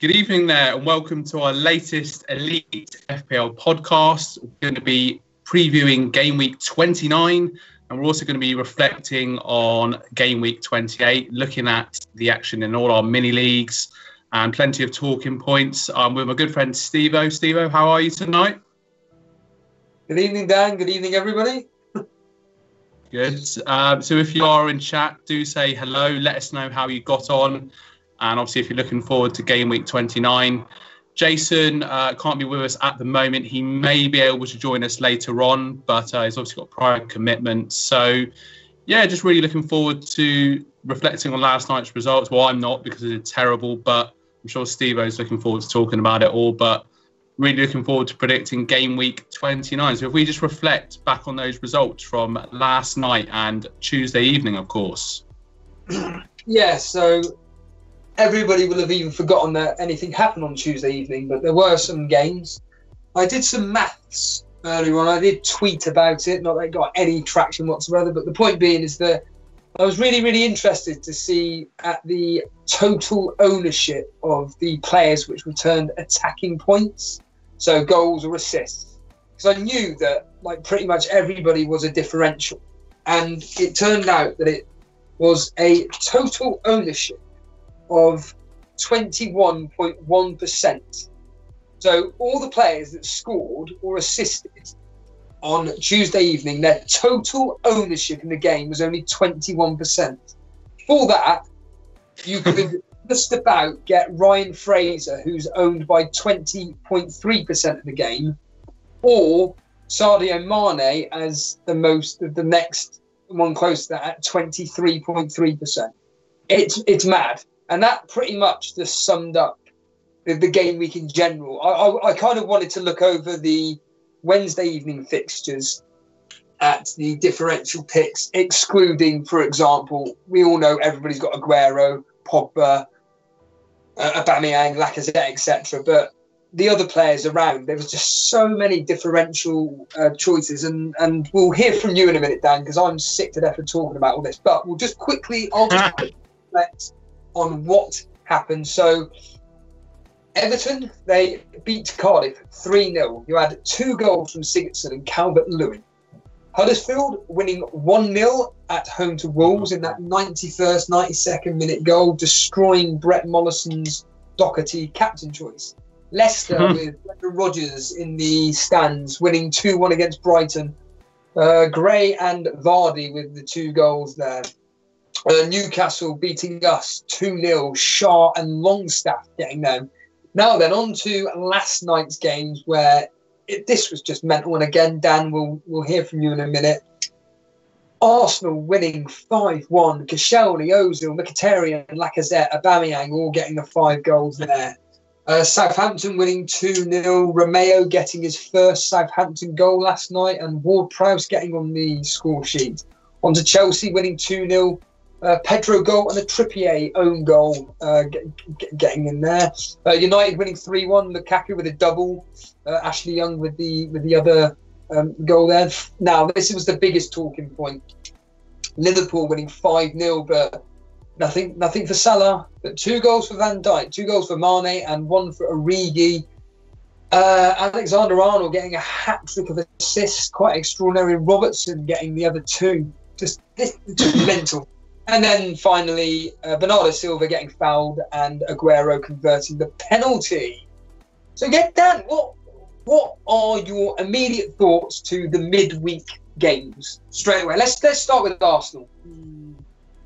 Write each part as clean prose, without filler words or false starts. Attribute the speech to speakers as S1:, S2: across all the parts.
S1: Good evening there, and welcome to our latest Elite FPL podcast. We're going to be previewing Gameweek 29, and we're also going to be reflecting on Gameweek 28, looking at the action in all our mini leagues, and plenty of talking points. With my good friend Steve-O. Steve-O, how are you tonight?
S2: Good evening, Dan. Good evening, everybody.
S1: Good. So if you are in chat, do say hello. Let us know how you got on. And obviously, if you're looking forward to Game Week 29, Jason can't be with us at the moment. He may be able to join us later on, but he's obviously got prior commitments. So, yeah, just really looking forward to reflecting on last night's results. Well, I'm not because it's terrible, but I'm sure Steve-O's looking forward to talking about it all. But really looking forward to predicting Game Week 29. So if we just reflect back on those results from last night and Tuesday evening, of course.
S2: Yeah, so everybody will have even forgotten that anything happened on Tuesday evening, but there were some games. I did some maths earlier on. I did tweet about it, not that it got any traction whatsoever, but the point being is that I was really, really interested to see at the total ownership of the players which returned attacking points, so goals or assists. Because I knew that like pretty much everybody was a differential, and it turned out that it was a total ownership of 21.1%. So all the players that scored or assisted on Tuesday evening, their total ownership in the game was only 21%. For that, you could just about get Ryan Fraser, who's owned by 20.3% of the game, or Sadio Mane as the next one close to that at 23.3%. It's mad. And that pretty much just summed up the game week in general. I kind of wanted to look over the Wednesday evening fixtures at the differential picks, excluding, for example, we all know everybody's got Aguero, Pogba, Aubameyang, Lacazette, etc. But the other players around, there was just so many differential choices. And we'll hear from you in a minute, Dan, because I'm sick to death of talking about all this. But we'll just quickly, I'll just reflect on what happened. So Everton, they beat Cardiff 3-0. You had 2 goals from Sigurdsson and Calvert-Lewin. Huddersfield winning 1-0 at home to Wolves in that 91st, 92nd minute goal, destroying Brett Mollison's Doherty captain choice. Leicester with Brendan Rodgers in the stands, winning 2-1 against Brighton. Gray and Vardy with the 2 goals there. Newcastle beating us 2-0, Shaw and Longstaff getting them. Now then, on to last night's games where this was just mental. And again, Dan, we'll hear from you in a minute. Arsenal winning 5-1. Koscielny, Ozil, Mkhitaryan, Lacazette, Aubameyang all getting the 5 goals there. Southampton winning 2-0. Romeo getting his first Southampton goal last night, and Ward-Prowse getting on the score sheet. On to Chelsea winning 2-0. Pedro goal and a Trippier own goal getting in there. United winning 3-1. Lukaku with a double. Ashley Young with the other goal there. Now, this was the biggest talking point. Liverpool winning 5-0, but nothing for Salah. But 2 goals for Van Dijk, 2 goals for Mane, and 1 for Origi. Alexander-Arnold getting a hat-trick of assists, quite extraordinary. Robertson getting the other 2. Just mental. And then finally, Bernardo Silva getting fouled and Aguero converting the penalty. So, Dan, what are your immediate thoughts to the midweek games? Straight away, let's start with Arsenal.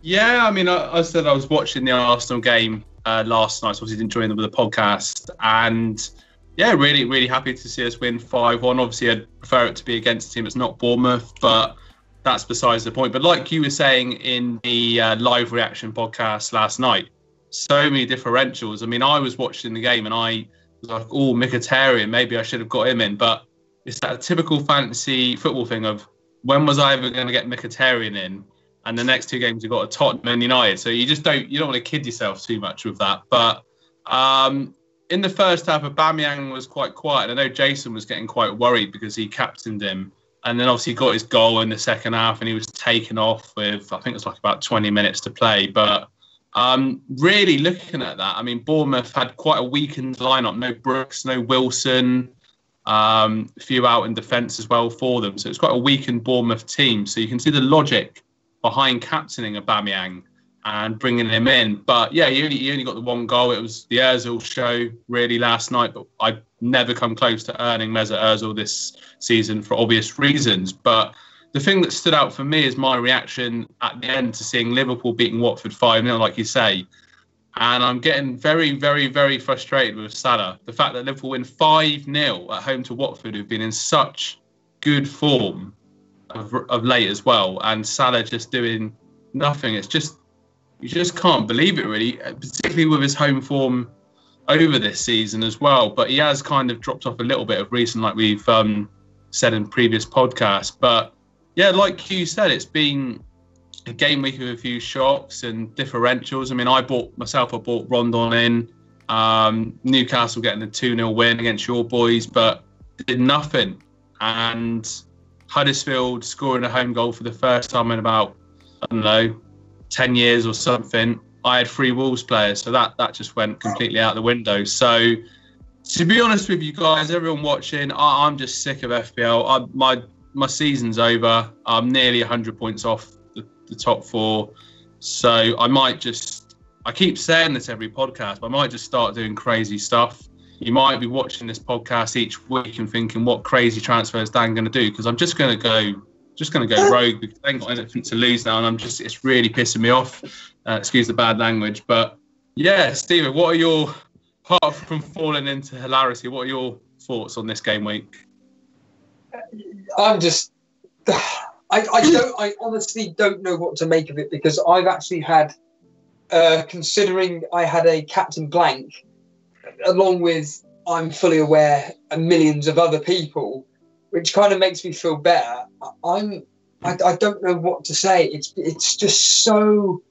S1: Yeah, I mean, I said I was watching the Arsenal game last night, so obviously didn't join them with the podcast. And yeah, really, really happy to see us win 5-1. Obviously, I'd prefer it to be against a team that's not Bournemouth, but that's besides the point. But like you were saying in the live reaction podcast last night, so many differentials. I mean, I was watching the game and I was like, oh, Mkhitaryan, maybe I should have got him in. But it's that typical fantasy football thing of when was I ever going to get Mkhitaryan in? And the next 2 games you've got a Tottenham and United. So you don't want to kid yourself too much with that. But in the first half, Aubameyang was quite quiet. I know Jason was getting quite worried because he captained him. And then obviously got his goal in the second half and he was taken off with, I think it was like about 20 minutes to play. But Really looking at that, I mean, Bournemouth had quite a weakened lineup. No Brooks, no Wilson, a few out in defence as well for them. So it's quite a weakened Bournemouth team. So you can see the logic behind captaining Aubameyang and bringing him in. But yeah, he only got the one goal. It was the Ozil show really last night, but I've never come close to earning Mesut Ozil this season for obvious reasons. But the thing that stood out for me is my reaction at the end to seeing Liverpool beating Watford 5-0, like you say. And I'm getting very, very, very frustrated with Salah. The fact that Liverpool win 5-0 at home to Watford, who've been in such good form of late as well, and Salah just doing nothing. It's just, you just can't believe it, really, particularly with his home form over this season as well. But he has kind of dropped off a little bit of recent, like we've said in previous podcasts. But yeah, like you said, it's been a game week with a few shocks and differentials. I mean, I bought Rondon in. Newcastle getting a 2-0 win against your boys, but did nothing. And Huddersfield scoring a home goal for the first time in about, 10 years or something. I had 3 Wolves players, so that just went completely out the window. So, to be honest with you guys, everyone watching, I'm just sick of FPL. My season's over. I'm nearly 100 points off the top 4. So I keep saying this every podcast, but I might just start doing crazy stuff. You might be watching this podcast each week and thinking, what crazy transfer is Dan going to do? Because I'm just going to go rogue because I ain't got anything to lose now, and it's really pissing me off. Excuse the bad language. But yeah, Stephen, what are your, apart from falling into hilarity, what are your thoughts on this game week?
S2: I'm just, I honestly don't know what to make of it, because I've actually had, considering I had a captain blank, along with, I'm fully aware, millions of other people, which kind of makes me feel better. I don't know what to say. It's just so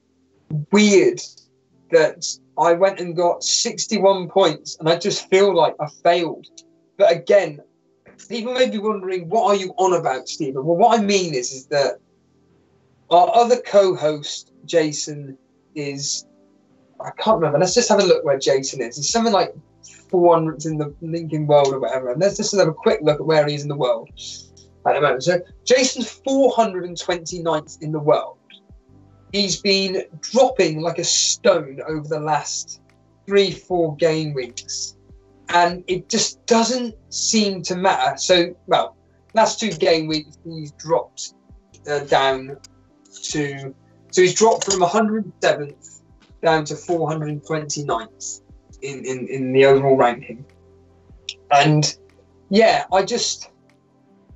S2: weird that I went and got 61 points and I just feel like I failed. But again, people may be wondering, what are you on about, Stephen? Well, what I mean is that our other co-host, Jason, is, I can't remember. Let's just have a look where Jason is. He's something like 400 in the linking world or whatever. And let's just have a quick look at where he is in the world at the moment. So Jason's 429th in the world. He's been dropping like a stone over the last 3-4 game weeks. And it just doesn't seem to matter. So, well, last 2 game weeks, he's dropped down to... So he's dropped from 107th down to 429th in the overall ranking. And, yeah, I just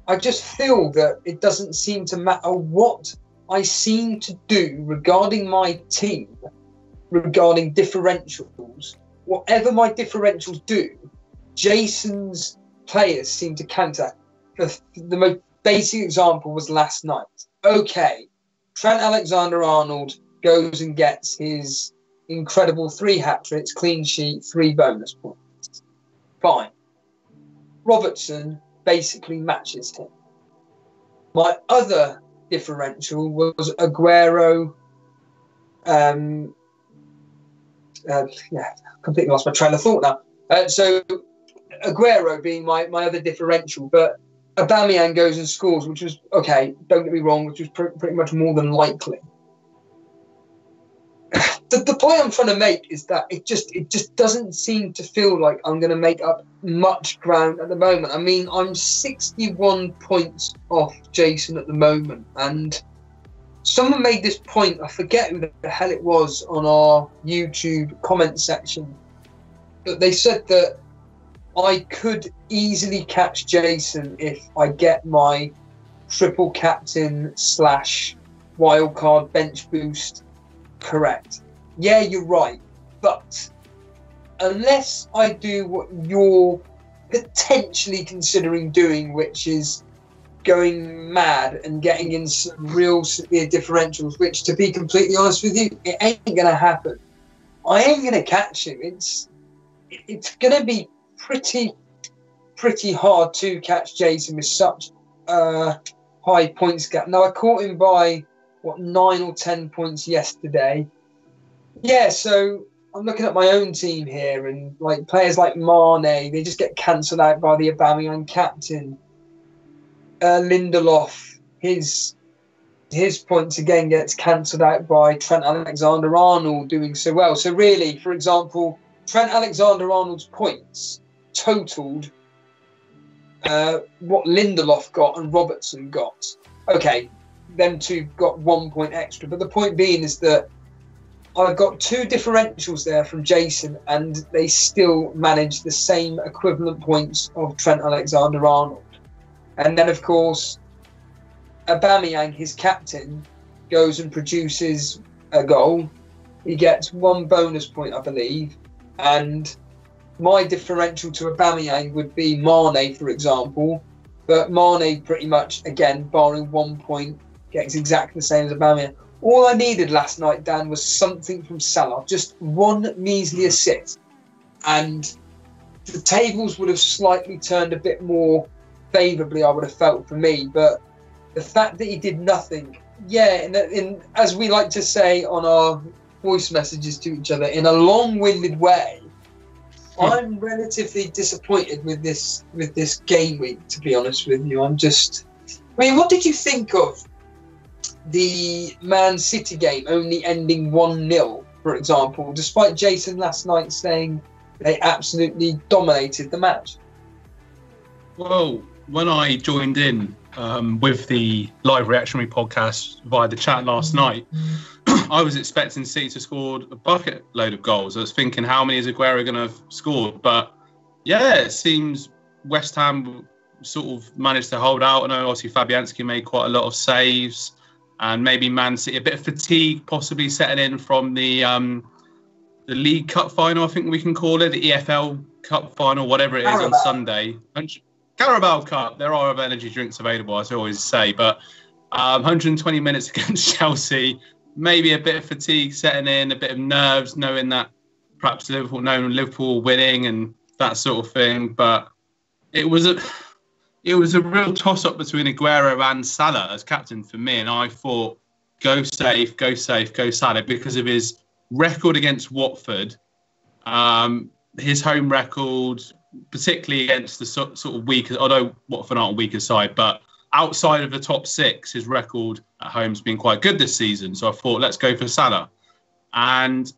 S2: feel that it doesn't seem to matter what I seem to do regarding my team, regarding differentials. Whatever my differentials do, Jason's players seem to counter. The most basic example was last night. Okay, Trent Alexander-Arnold goes and gets his incredible 3 hat-tricks, clean sheet, 3 bonus points. Fine. Robertson basically matches him. My other differential was Aguero. Completely lost my train of thought now. So Aguero being my other differential, but Aubameyang goes and scores, which was, okay, don't get me wrong, which was pretty much more than likely. The point I'm trying to make is that it just doesn't seem to feel like I'm going to make up much ground at the moment. I mean, I'm 61 points off Jason at the moment, and someone made this point, I forget who the hell it was, on our YouTube comment section, but they said that I could easily catch Jason if I get my triple captain / wildcard bench boost correct. Yeah, you're right. But unless I do what you're potentially considering doing, which is going mad and getting in some real severe differentials, which, to be completely honest with you, it ain't going to happen. I ain't going to catch him. It's going to be pretty hard to catch Jason with such a high points gap. Now, I caught him by, 9 or 10 points yesterday. Yeah, so I'm looking at my own team here, and like players like Mane, they just get cancelled out by the Aubameyang captain. Lindelof, his points again gets cancelled out by Trent Alexander-Arnold doing so well. So really, for example, Trent Alexander-Arnold's points totalled what Lindelof got and Robertson got. Okay, them two got 1 point extra. But the point being is that I've got two differentials there from Jason, and they still manage the same equivalent points of Trent Alexander-Arnold. And then, of course, Aubameyang, his captain, goes and produces a goal. He gets 1 bonus point, I believe. And my differential to Aubameyang would be Mane, for example. But Mane pretty much, again, barring 1 point, gets exactly the same as Aubameyang. All I needed last night, Dan, was something from Salah. Just one measly assist. And the tables would have slightly turned a bit more favourably, I would have felt, for me. But the fact that he did nothing, in as we like to say on our voice messages to each other, in a long-winded way, I'm relatively disappointed with this game week, to be honest with you. What did you think of the Man City game only ending 1-0, for example, despite Jason last night saying they absolutely dominated the match?
S1: Well, when I joined in with the live reactionary podcast via the chat last night, I was expecting City to score a bucket load of goals. I was thinking, how many is Aguero going to have scored? But yeah, it seems West Ham sort of managed to hold out. I know obviously Fabianski made quite a lot of saves, and maybe Man City, a bit of fatigue possibly setting in from the League Cup final, I think we can call it, the EFL Cup final, whatever it is, on Sunday. Carabao Cup, there are other energy drinks available, as I always say, but 120 minutes against Chelsea, maybe a bit of fatigue setting in, a bit of nerves, knowing that perhaps Liverpool winning and that sort of thing. But it was a real toss-up between Aguero and Salah as captain for me, and I thought, go safe, go Salah, because of his record against Watford, his home record, particularly against the sort of weaker, although Watford aren't a weaker side, but outside of the top six, his record at home's been quite good this season. So I thought, let's go for Salah. And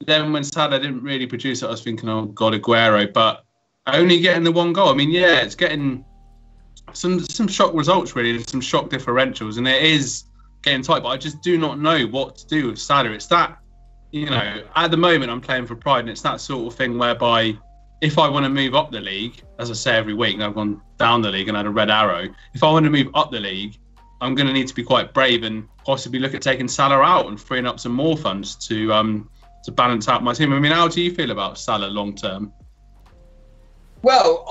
S1: then when Salah didn't really produce it, I was thinking, oh God, Aguero, but only getting the 1 goal. I mean, yeah, it's getting some shock results, really, and some shock differentials, and it is getting tight, but I just do not know what to do with Salah. It's that, at the moment I'm playing for pride, and it's that sort of thing whereby if I want to move up the league, as I say every week, I've gone down the league and had a red arrow. If I want to move up the league, I'm going to need to be quite brave and possibly look at taking Salah out and freeing up some more funds to balance out my team. I mean, how do you feel about Salah long term?
S2: Well,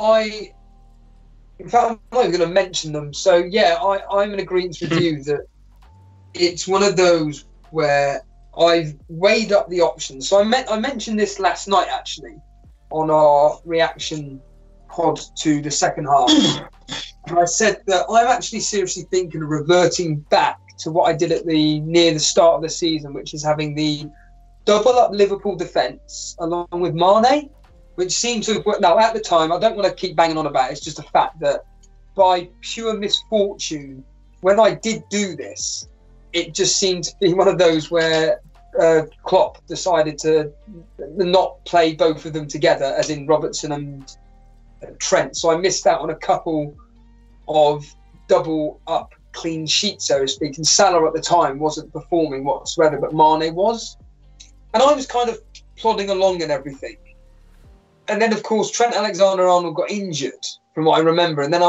S2: in fact, I'm not even going to mention them. So, yeah, I'm in agreement with you that it's one of those where I've weighed up the options. So I mentioned this last night, actually, on our reaction pod to the second half. And I said that I'm actually seriously thinking of reverting back to what I did near the start of the season, which is having the double up Liverpool defence along with Mane, which seemed to have worked. Now, at the time, I don't want to keep banging on about it, it's just a fact that by pure misfortune, when I did do this, it just seemed to be one of those where Klopp decided to not play both of them together, as in Robertson and Trent. So I missed out on a couple of double up clean sheets, so to speak. And Salah at the time wasn't performing whatsoever, but Mane was. And I was kind of plodding along and everything. And then, of course, Trent Alexander-Arnold got injured, from what I remember. And then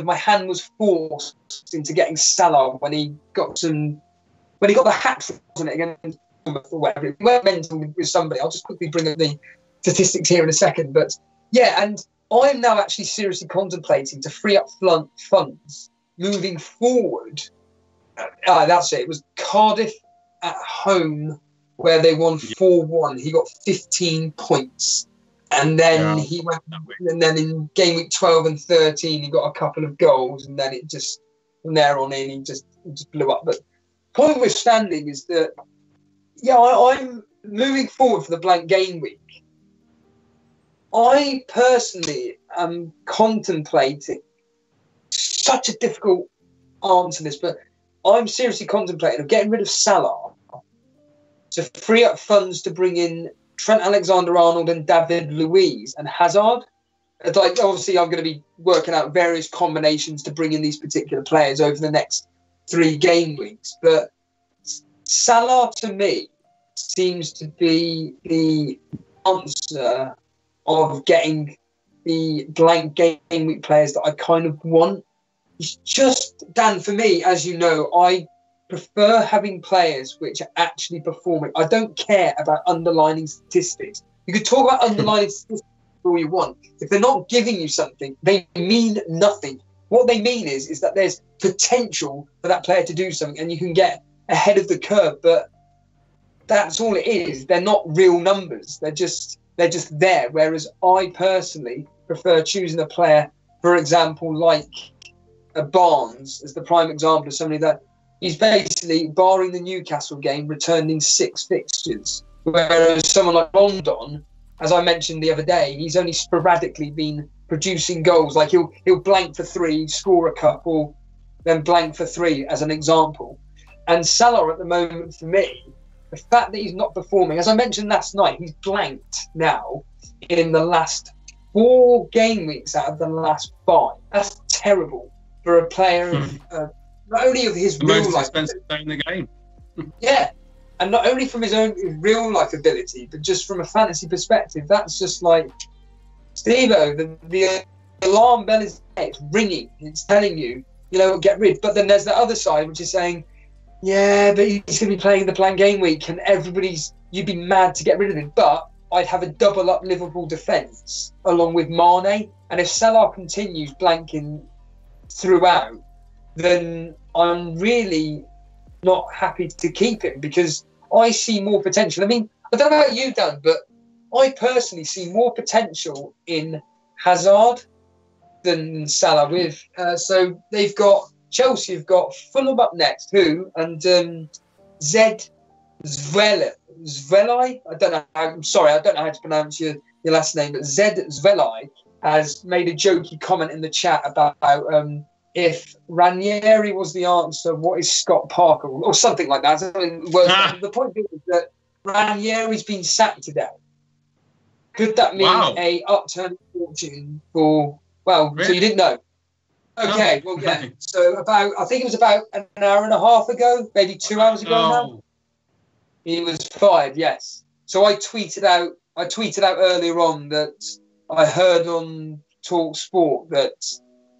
S2: my hand was forced into getting Salah when he got the hat trick, wasn't it, against or whatever. We weren't mental with somebody. I'll just quickly bring up the statistics here in a second. But yeah, and I'm now actually seriously contemplating to free up funds moving forward. That's it. It was Cardiff at home where they won 4-1. He got 15 points. And then he went, and then in game week 12 and 13, he got a couple of goals. And then it just, from there on in, he just blew up. But point we're standing is that, yeah, I'm moving forward for the blank game week, I personally am contemplating such a difficult answer to this, but I'm seriously contemplating of getting rid of Salah to free up funds to bring in Trent Alexander-Arnold and David Luiz and Hazard. Like, obviously, I'm going to be working out various combinations to bring in these particular players over the next 3 game weeks. But Salah, to me, seems to be the answer of getting the blank game week players that I kind of want. It's just, Dan, for me, as you know, I prefer having players which are actually performing. I don't care about underlining statistics. You could talk about underlining statistics all you want. If they're not giving you something, they mean nothing. What they mean is that there's potential for that player to do something and you can get ahead of the curve, but that's all it is. They're not real numbers. They're just there. Whereas I personally prefer choosing a player, for example, like a Barnes as the prime example of somebody that he's basically, barring the Newcastle game, returning 6 fixtures. Whereas someone like Rondon, as I mentioned the other day, he's only sporadically been producing goals. Like he'll blank for 3, score a couple, then blank for 3 as an example. And Salah at the moment, for me, the fact that he's not performing, as I mentioned last night, he's blanked now in the last 4 game weeks out of the last 5. That's terrible for a player of not only of his real
S1: most
S2: life
S1: expensive player in the game.
S2: Yeah, and not only from his own real life ability, but just from a fantasy perspective. That's just like, Steve-O, the alarm bell is ringing. It's telling you, get rid. But then there's the other side, which is saying, yeah, but he's going to be playing the blank game week, and you'd be mad to get rid of him. But I'd have a double up Liverpool defence along with Mane, and if Salah continues blanking throughout, then I'm really not happy to keep him because I see more potential. I mean, I don't know about you, Dan, but I personally see more potential in Hazard than Salah. So they've got Chelsea have got Fulham up next, and Zed Zvelai. I don't know. I'm sorry, I don't know how to pronounce your last name, but Zed Zvelai has made a jokey comment in the chat about if Ranieri was the answer, what is Scott Parker or something like that. The point is that Ranieri's been sacked today. Could that mean a upturn fortune for? Well, really? So you didn't know. Okay, well, yeah. So I think it was about an hour and a half ago, maybe 2 hours ago now. He was fired, yes. So I tweeted out earlier on that I heard on Talk Sport that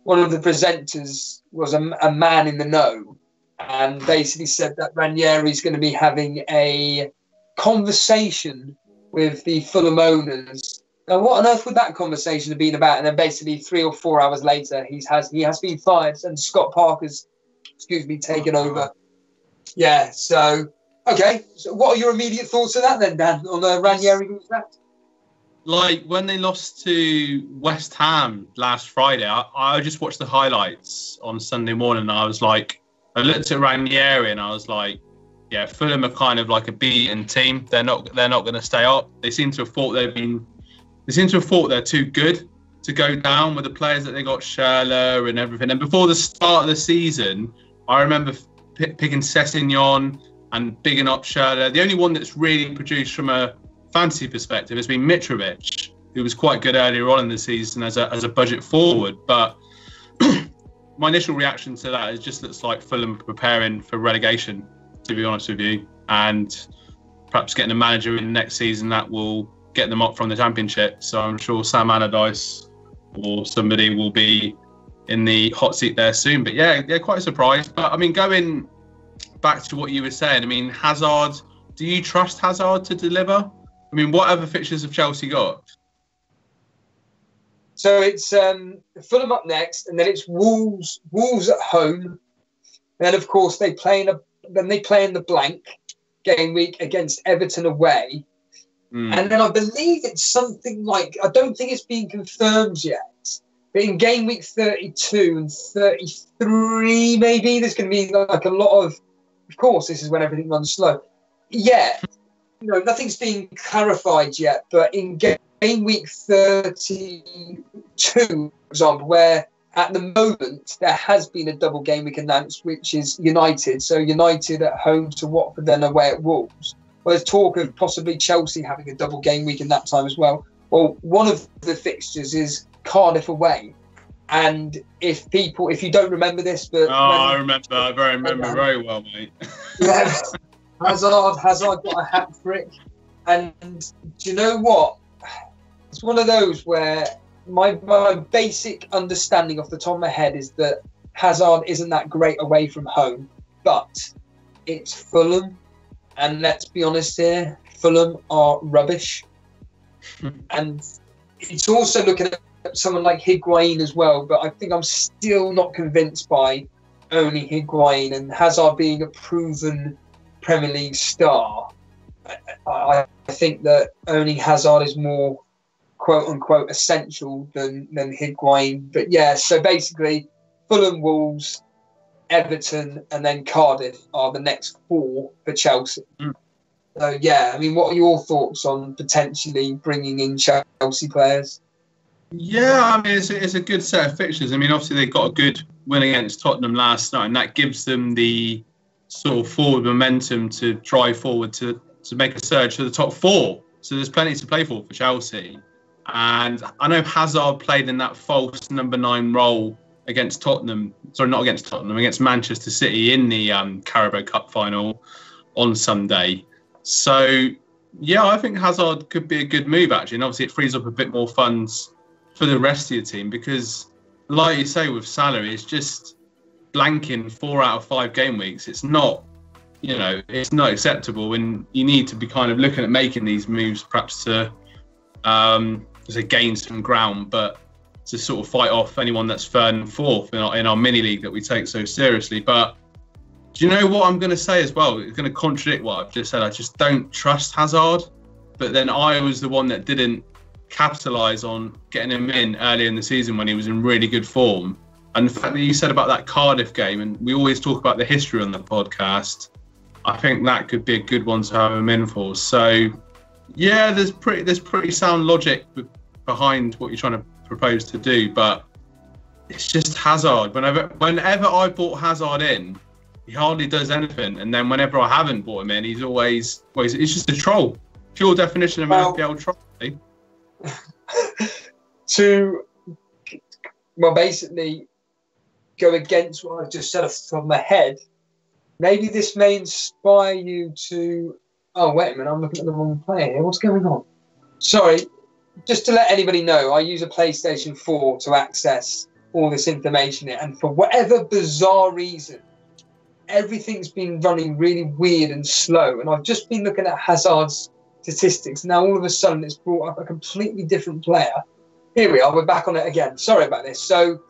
S2: one of the presenters was a man in the know and basically said that Ranieri's going to be having a conversation with the Fulham owners. Now, what on earth would that conversation have been about? And then basically 3 or 4 hours later, he has been fired and Scott Parker's, taken over. Yeah, so, okay. So what are your immediate thoughts on that then, Dan, on Ranieri?
S1: Like, when they lost to West Ham last Friday, I just watched the highlights on Sunday morning and I looked at Ranieri and I was like, yeah, Fulham are kind of like a beaten team. They're not going to stay up. They seem to have thought they're too good to go down with the players that they got, Schürrle and everything. And before the start of the season, I remember picking Sessegnon and bigging up Schürrle. The only one that's really produced from a fantasy perspective has been Mitrovic, who was quite good earlier on in the season as a budget forward. But my initial reaction to that is just looks like Fulham preparing for relegation, to be honest with you, and perhaps getting a manager in next season that will get them up from the Championship. So I'm sure Sam Allardyce or somebody will be in the hot seat there soon. But yeah, quite surprised. But I mean, going back to what you were saying, I mean, Hazard, do you trust Hazard to deliver? I mean, what other fixtures have Chelsea got?
S2: So it's Fulham up next, and then it's Wolves at home. And then, of course, they play in the blank game week against Everton away. And then I believe it's something like, I don't think it's been confirmed yet, but in game week 32 and 33, maybe, there's going to be like a lot of course, this is when everything runs slow. Yeah, nothing's been clarified yet, but in game week 32, for example, where at the moment there has been a double game week announced, which is United. So United at home to Watford, then away at Wolves. Well, there's talk of possibly Chelsea having a double game week in that time as well. Well, one of the fixtures is Cardiff away. And if you don't remember this, but
S1: I remember very well, mate.
S2: Yeah, Hazard got a hat trick, and do you know what? It's one of those where my basic understanding off the top of my head is that Hazard isn't that great away from home, but it's Fulham, and let's be honest here, Fulham are rubbish, and it's also looking at someone like Higuain as well, but I think I'm still not convinced by only Higuain and Hazard being a proven Premier League star. I think that only Hazard is more quote-unquote essential than Higuain. But yeah, so basically Fulham, Wolves, Everton and then Cardiff are the next four for Chelsea. So yeah, I mean, what are your thoughts on potentially bringing in Chelsea players?
S1: Yeah, I mean, it's a good set of fixtures. I mean, obviously they got a good win against Tottenham last night, and that gives them the sort of forward momentum to drive forward to make a surge to the top four. So there's plenty to play for Chelsea. And I know Hazard played in that false number 9 role against Tottenham. Sorry, not against Tottenham, against Manchester City in the Carabao Cup final on Sunday. So, yeah, I think Hazard could be a good move, actually. And obviously it frees up a bit more funds for the rest of your team because, like you say, with salary, it's just blanking 4 out of 5 game weeks. It's not, it's not acceptable, and you need to be kind of looking at making these moves, perhaps to, gain some ground, but to sort of fight off anyone that's third and fourth in our mini league that we take so seriously. But do you know what I'm going to say as well? It's going to contradict what I've just said. I just don't trust Hazard, but then I was the one that didn't capitalise on getting him in earlier in the season when he was in really good form. And the fact that you said about that Cardiff game, and we always talk about the history on the podcast, I think that could be a good one to have him in for. So, yeah, there's pretty sound logic behind what you're trying to propose to do, but it's just Hazard. Whenever I bought Hazard in, he hardly does anything, and then whenever I haven't bought him in, he's always it's just a troll. Pure definition of an FPL troll.
S2: Basically go against what I've just said off the top of my head, maybe this may inspire you to... Oh, wait a minute, I'm looking at the wrong player here. What's going on? Sorry, just to let anybody know, I use a PlayStation 4 to access all this information, and for whatever bizarre reason, everything's been running really weird and slow, and I've just been looking at Hazard's statistics. Now all of a sudden it's brought up a completely different player. Here we are, we're back on it again. Sorry about this. So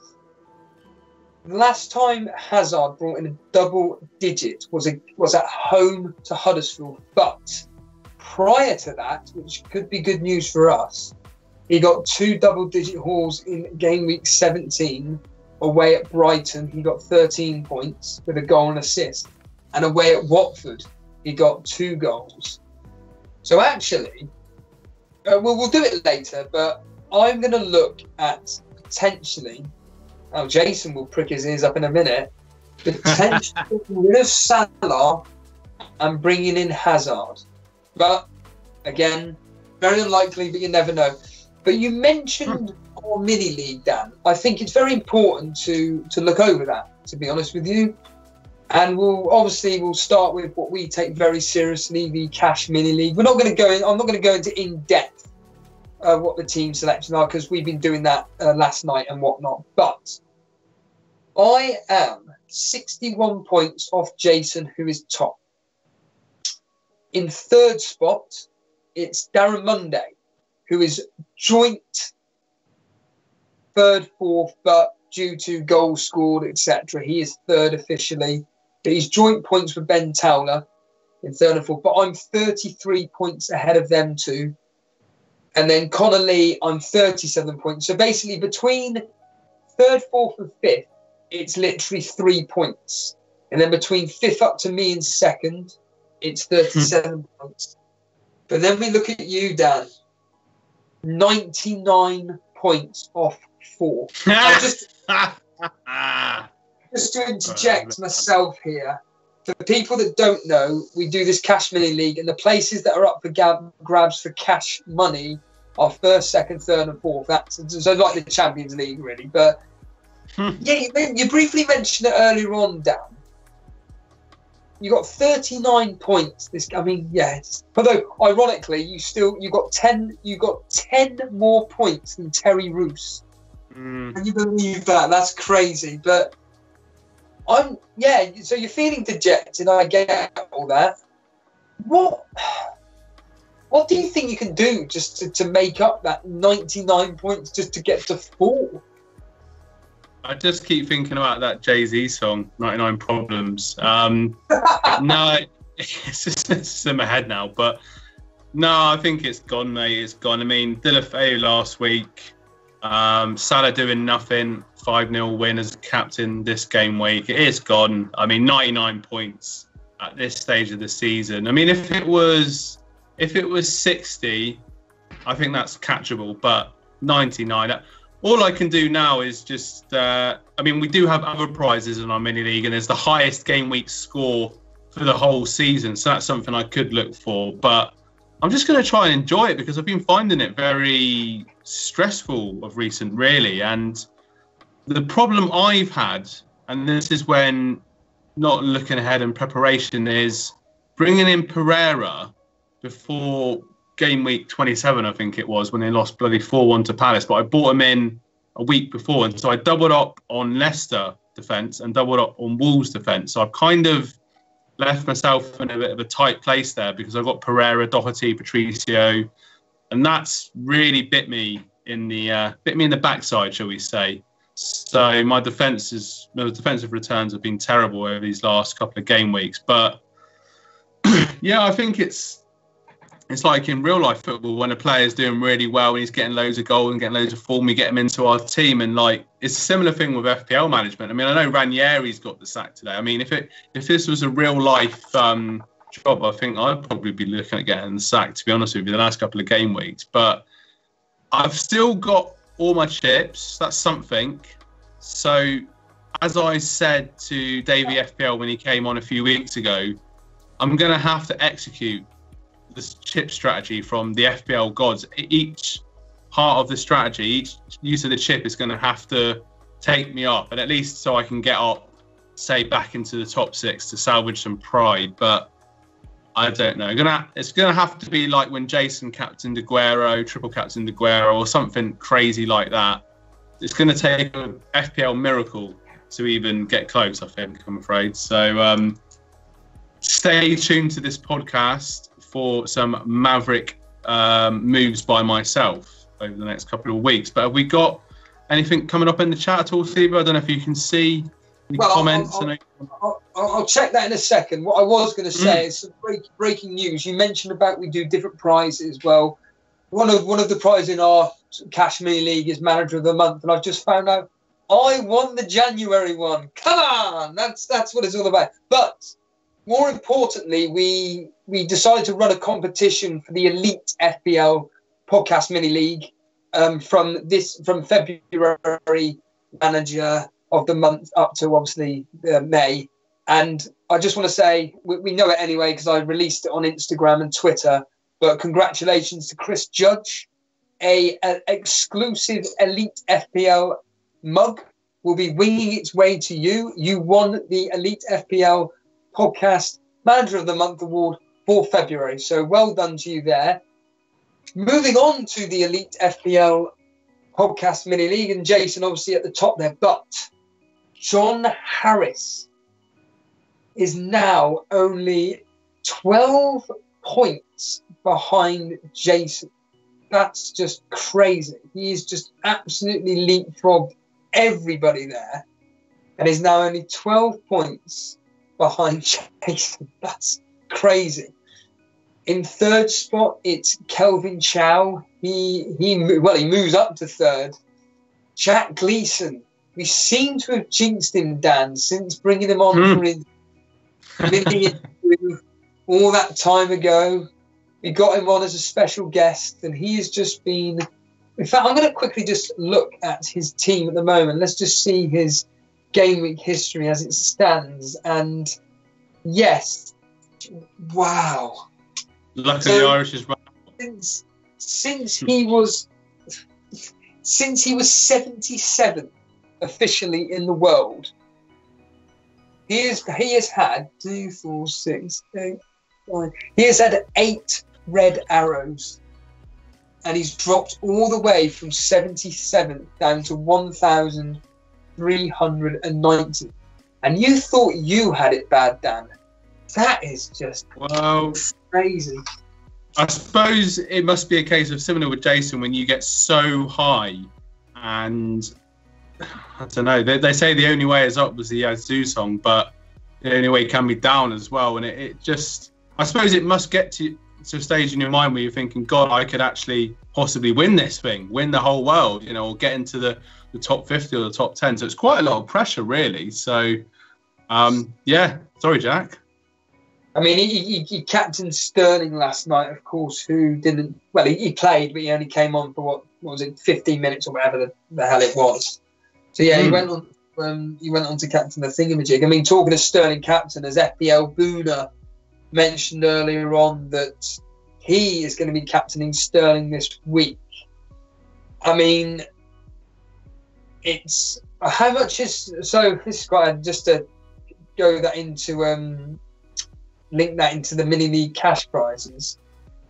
S2: the last time Hazard brought in a double digit was at home to Huddersfield, but prior to that, which could be good news for us, he got 2 double-digit hauls in game week 17. Away at Brighton, he got 13 points with a goal and assist. And away at Watford, he got 2 goals. So actually, we'll do it later, but I'm going to look at potentially... Oh, Jason will prick his ears up in a minute. Potentially getting rid of Salah and bringing in Hazard. But, again, very unlikely, but you never know. But you mentioned our mini league, Dan. I think it's very important to look over that, to be honest with you. And we'll start with what we take very seriously, the cash mini league. I'm not going to go into in-depth what the team selections are, because we've been doing that last night and whatnot. But I am 61 points off Jason, who is top. In third spot, it's Darren Monday, who is joint third, fourth, but due to goals scored, etc., he is third officially. But he's joint points with Ben Towler in third and fourth. But I'm 33 points ahead of them two. And then Connor Lee, I'm 37 points. So basically between third, fourth and fifth, it's literally 3 points. And then between fifth up to me in second, it's 37 points. But then we look at you, Dan. 99 points off 4. Just to interject myself here, for people that don't know, we do this Cash Mini League, and the places that are up for grabs for cash money are 1st, 2nd, 3rd, and 4th. That's so like the Champions League, really. But yeah, you briefly mentioned it earlier on, Dan. You got 39 points. Although ironically, you got 10 more points than Terry Roos. Can you believe that? That's crazy. But so you're feeling dejected. I get all that. What do you think you can do just to make up that 99 points just to get to 4?
S1: I just keep thinking about that Jay-Z song, 99 Problems. No, it's just in my head now. But no, I think it's gone, mate. It's gone. I mean, Deulofeu last week. Salah doing nothing. 5-0 win as a captain this game week. It is gone. I mean, 99 points at this stage of the season. I mean, if it was 60, I think that's catchable. But 99... All I can do now is just, we do have other prizes in our mini league, and there's the highest game week score for the whole season. So that's something I could look for. But I'm just going to try and enjoy it because I've been finding it very stressful of recent, really. And the problem I've had, and this is when not looking ahead in preparation, is bringing in Pereira before game week 27, I think it was, when they lost bloody 4-1 to Palace. But I bought him in a week before, and so I doubled up on Leicester defence and doubled up on Wolves defence. So I've kind of left myself in a bit of a tight place there because I've got Pereira, Doherty, Patricio, and that's really bit me in the backside, shall we say. So my defensive returns have been terrible over these last couple of game weeks. But yeah, I think it's like in real life football when a player's doing really well and he's getting loads of goals and getting loads of form, we get him into our team. And like, it's a similar thing with FPL management. I mean, I know Ranieri's got the sack today. I mean, if this was a real life job, I think I'd probably be looking at getting the sack, to be honest with you, the last couple of game weeks. But I've still got all my chips. That's something. So as I said to Davey FPL when he came on a few weeks ago, I'm going to have to execute this chip strategy from the FPL gods. Each part of the strategy, each use of the chip is going to have to take me up, and at least so I can get up, say, back into the top 6 to salvage some pride. But I don't know. It's gonna have to be like when Jason captained Aguero, triple captained Aguero, or something crazy like that. It's going to take an FPL miracle to even get close, I think, I'm afraid. So stay tuned to this podcast for some maverick moves by myself over the next couple of weeks. But have we got anything coming up in the chat at all, Steve? I don't know if you can see any comments.
S2: I'll check that in a second. What I was going to say is some breaking news. You mentioned about we do different prizes. Well, one of the prizes in our Cash Mini League is Manager of the Month, and I've just found out I won the January one. Come on, that's what it's all about. But more importantly, we decided to run a competition for the Elite FPL Podcast Mini League from February Manager of the Month up to obviously May. And I just want to say we know it anyway because I released it on Instagram and Twitter. But congratulations to Chris Judge, an exclusive Elite FPL mug will be winging its way to you. You won the Elite FPL Podcast Manager of the Month award for February. So well done to you there. Moving on to the Elite FPL Podcast Mini League, and Jason obviously at the top there, but John Harris is now only 12 points behind Jason. That's just crazy. He's just absolutely leapfrogged everybody there and is now only 12 points behind Jason. That's crazy. In third spot, it's Kelvin Chow. He moves up to third. Jack Gleason. We seem to have jinxed him, Dan, since bringing him on for his all that time ago. We got him on as a special guest, and he has just been... In fact, I'm going to quickly just look at his team at the moment. Let's just see his game week history as it stands. And yes, wow.
S1: Luckily, the Irish as well.
S2: Since he was 77th officially in the world, he has had 2, 4, 6, 8, 9. He has had 8 red arrows, and he's dropped all the way from 77th down to 1,390. And you thought you had it bad, Dan? That is just crazy.
S1: I suppose it must be a case of similar with Jason when you get so high, and I don't know. They say the only way is up was the Yazoo song, but the only way can be down as well. And it just, I suppose it must get to a stage in your mind where you're thinking, God, I could actually possibly win this thing, win the whole world, or get into the top 50 or the top 10. So it's quite a lot of pressure, really. So, yeah. Sorry, Jack.
S2: I mean, he captained Sterling last night, of course, who didn't... Well, he played, but he only came on for, what was it, 15 minutes or whatever the hell it was. So, yeah, he went on to captain the thingamajig. I mean, talking of Sterling captain, as FPL Boona mentioned earlier on that he is going to be captaining Sterling this week. I mean, it's... How much is... So, this is quite... Just to go that into... link that into the mini league cash prizes.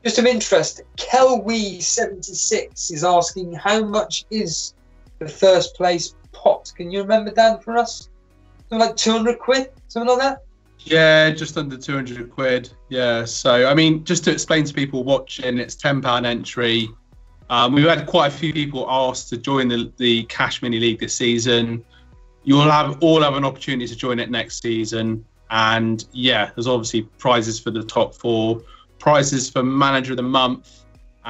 S2: Just of interest, Kelwee76 is asking how much is the first place pot? Can you remember, Dan, for us? Something like 200 quid, something like that?
S1: Yeah, just under 200 quid. Yeah, so I mean, just to explain to people watching, it's £10 entry. We've had quite a few people ask to join the cash mini league this season. You'll all have an opportunity to join it next season. And yeah, there's obviously prizes for the top 4, prizes for manager of the month,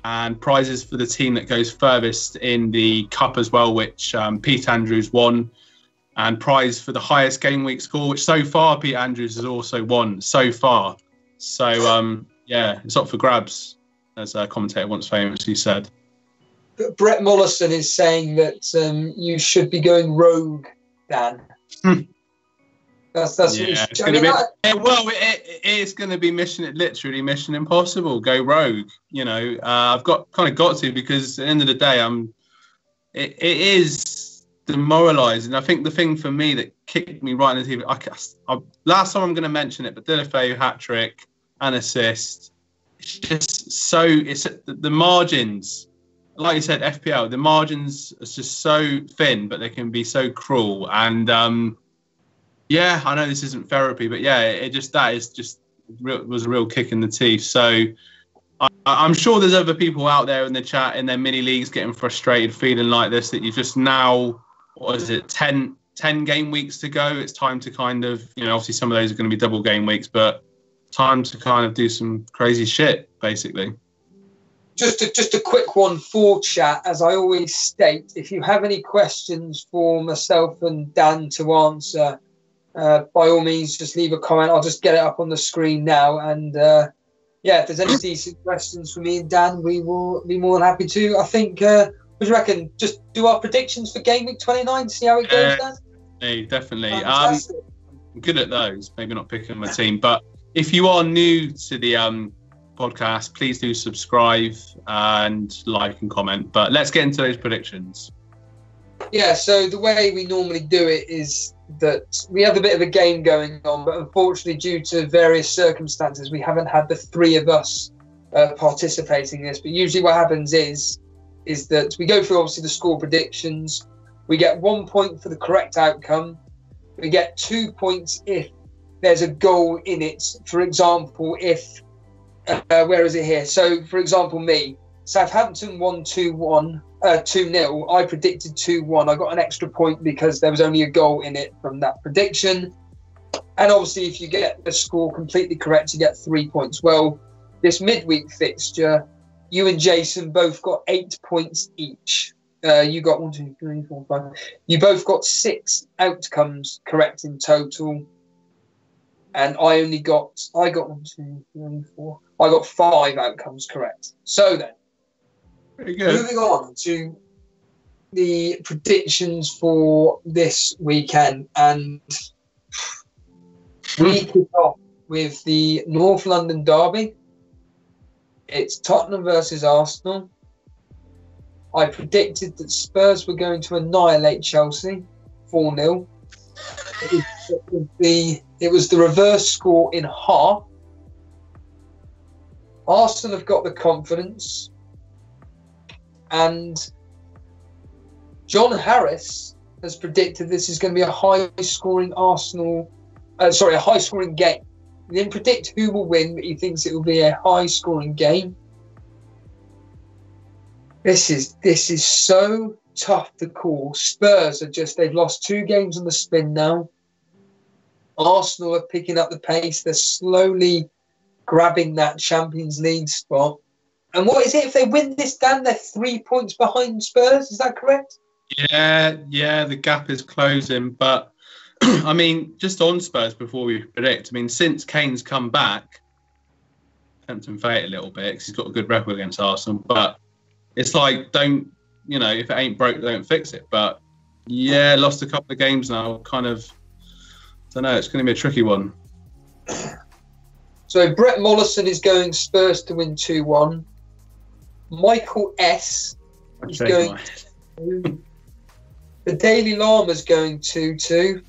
S1: and prizes for the team that goes furthest in the cup as well, which Pete Andrews won, and prize for the highest game week score, which so far Pete Andrews has also won so far. So yeah, it's up for grabs, as a commentator once famously said.
S2: Brett Mollison is saying that you should be going rogue, Dan. That's
S1: yeah, it's going to be. It's going to be literally Mission Impossible. Go rogue. I've got to, because at the end of the day, it is demoralising. I think the thing for me that kicked me right in the teeth. Last time I'm going to mention it, but Delafeu hat-trick and assist. It's just so. It's the margins. Like you said, FPL. The margins are just so thin, but they can be so cruel. And yeah, I know this isn't therapy, but yeah, was a real kick in the teeth. So I'm sure there's other people out there in the chat in their mini leagues getting frustrated, feeling like this, that you've just now, 10 game weeks to go. It's time to kind of, obviously some of those are going to be double game weeks, but time to kind of do some crazy shit, basically.
S2: Just a quick one for chat, as I always state, if you have any questions for myself and Dan to answer, by all means, just leave a comment. I'll just get it up on the screen now. And yeah, if there's any decent questions for me and Dan, we will be more than happy to. I think, what do you reckon? Just do our predictions for Game Week 29, see how it goes, Dan?
S1: Hey, definitely. I'm good at those. Maybe not picking my team. But if you are new to the podcast, please do subscribe and like and comment. But let's get into those predictions.
S2: Yeah, so the way we normally do it is that we have a bit of a game going on, but unfortunately due to various circumstances we haven't had the 3 of us participating in this. But usually what happens is that we go through obviously the score predictions. We get 1 point for the correct outcome. We get 2 points if there's a goal in it. For example, if where is it here? So for example, me, Southampton won 2-1. 2-0. I predicted 2-1. I got an extra point because there was only a goal in it from that prediction. And obviously, if you get the score completely correct, you get 3 points. Well, this midweek fixture, you and Jason both got 8 points each. You got 1, 2, 3, 4, 5. You both got 6 outcomes correct in total. And I got 1, 2, 3, 4. I got 5 outcomes correct. So then,
S1: Very good.
S2: moving on to the predictions for this weekend, and we kick off with the North London derby. It's Tottenham versus Arsenal. I predicted that Spurs were going to annihilate Chelsea 4-0. It was the reverse score in half. Arsenal have got the confidence, and John Harris has predicted this is going to be a high-scoring game. He didn't predict who will win, but he thinks it will be a high-scoring game. This is so tough to call. Spurs they've lost 2 games on the spin now. Arsenal are picking up the pace. They're slowly grabbing that Champions League spot. And what is it? If they win this, Dan, they're 3 points behind Spurs. Is that correct?
S1: Yeah, the gap is closing. But, I mean, just on Spurs before we predict, I mean, since Kane's come back, tempting fate a little bit because he's got a good record against Arsenal. But it's like, if it ain't broke, don't fix it. But, yeah, lost a couple of games now. Kind of, don't know, it's going to be a tricky one.
S2: So Brett Mollison is going Spurs to win 2-1. Michael S. is going 2-2. The Daily Llama's going 2-2.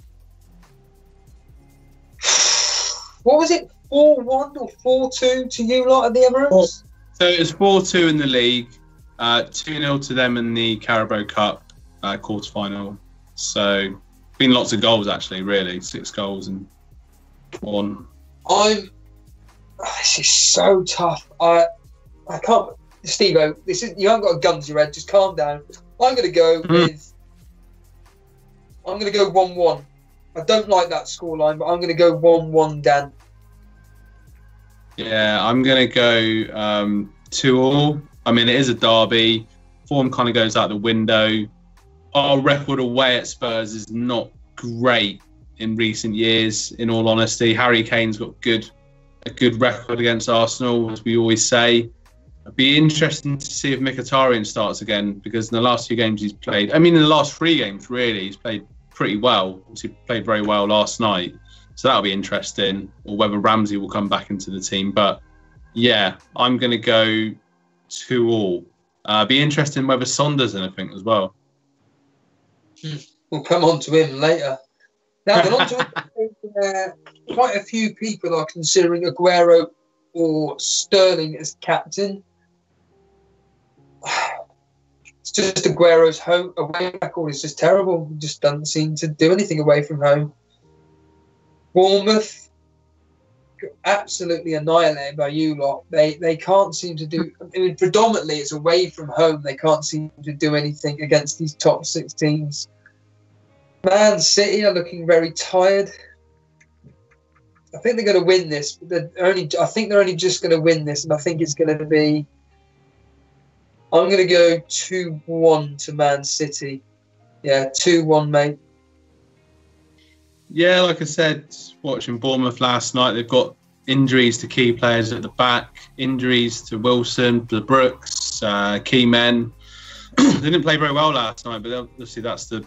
S2: What was it? 4-1 or 4-2 to you lot at the Emirates?
S1: So it was 4-2 in the league, 2-0 to them in the Carabao Cup quarter-final. So been lots of goals actually, really. 6 goals and 1.
S2: This is so tough. I can't, Steve-O, you haven't got a gun to your head. Just calm down. I'm going to go with. I'm going to go 1-1. I don't like that scoreline, but I'm going to go 1-1, Dan.
S1: Yeah, I'm going to go 2-2. I mean, it is a derby. Form kind of goes out the window. Our record away at Spurs is not great in recent years, in all honesty. Harry Kane's got a good record against Arsenal, as we always say. It'd be interesting to see if Mkhitaryan starts again, because in the last 2 games he's played, in the last 3 games really, he's played pretty well. He played very well last night, so that'll be interesting. Or whether Ramsey will come back into the team. But yeah, I'm going to go 2-2. Be interesting whether Son does anything as well.
S2: We'll come on to him later. Now, on to quite a few people are considering Aguero or Sterling as captain. It's just Aguero's home away record is just terrible. He just doesn't seem to do anything away from home. Bournemouth got absolutely annihilated by you lot. They can't seem to do. Predominantly it's away from home. They can't seem to do anything against these top 6 teams. Man City are looking very tired. I think they're going to win this. I think they're only just going to win this, and I think it's going to be. I'm going to go 2-1 to Man City. Yeah, 2-1, mate. Yeah,
S1: like I said, watching Bournemouth last night, they've got injuries to key players at the back, injuries to Wilson, to Brooks, key men. They didn't play very well last night, but obviously that's the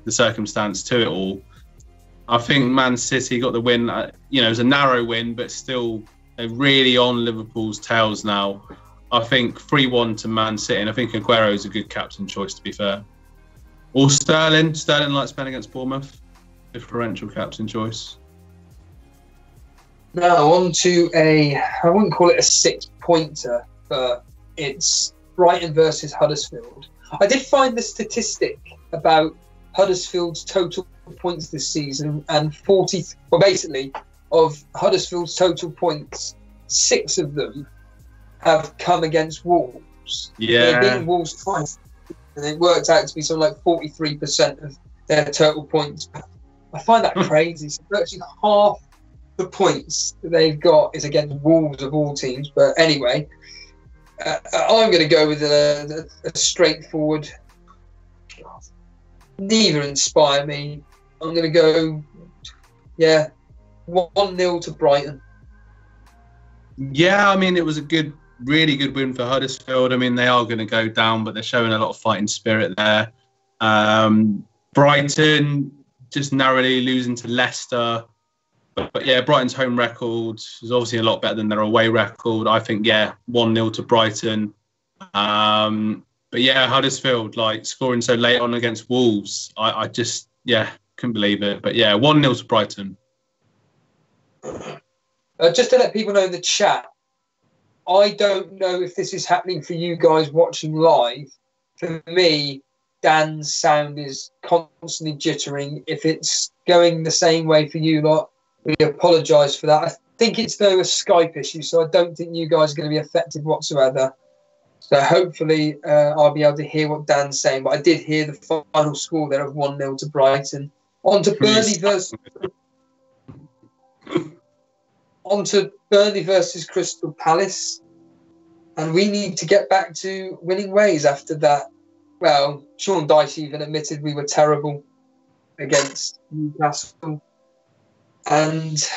S1: circumstance to it all. I think Man City got the win. It was a narrow win, but still they're really on Liverpool's tails now. I think 3-1 to Man City, and I think Aguero is a good captain choice, to be fair. Or Sterling. Sterling likes playing against Bournemouth. Differential captain choice.
S2: Now on to I wouldn't call it a 6-pointer, but it's Brighton versus Huddersfield. I did find the statistic about Huddersfield's total points this season, and basically of Huddersfield's total points, 6 of them have come against Wolves.
S1: Yeah.
S2: They've beaten Wolves twice, and it worked out to be something like 43% of their total points. I find that crazy. So virtually half the points that they've got is against Wolves of all teams. But anyway, I'm going to go with a straightforward. Neither inspire me. I'm going to go, 1-0 to Brighton.
S1: Yeah, I mean, it was a really good win for Huddersfield. I mean, they are going to go down, but they're showing a lot of fighting spirit there. Brighton just narrowly losing to Leicester. But yeah, Brighton's home record is obviously a lot better than their away record. I think, 1-0 to Brighton. But yeah, Huddersfield, like, scoring so late on against Wolves, I just, couldn't believe it. But yeah, 1-0 to Brighton.
S2: Just to let people know in the chat, I don't know if this is happening for you guys watching live. For me, Dan's sound is constantly jittering. If it's going the same way for you lot, we apologise for that. I think it's though a Skype issue, so I don't think you guys are going to be affected whatsoever. So hopefully I'll be able to hear what Dan's saying. But I did hear the final score there of 1-0 to Brighton. On to Burnley versus Crystal Palace. And we need to get back to winning ways after that. Well, Sean Dyche even admitted we were terrible against Newcastle. And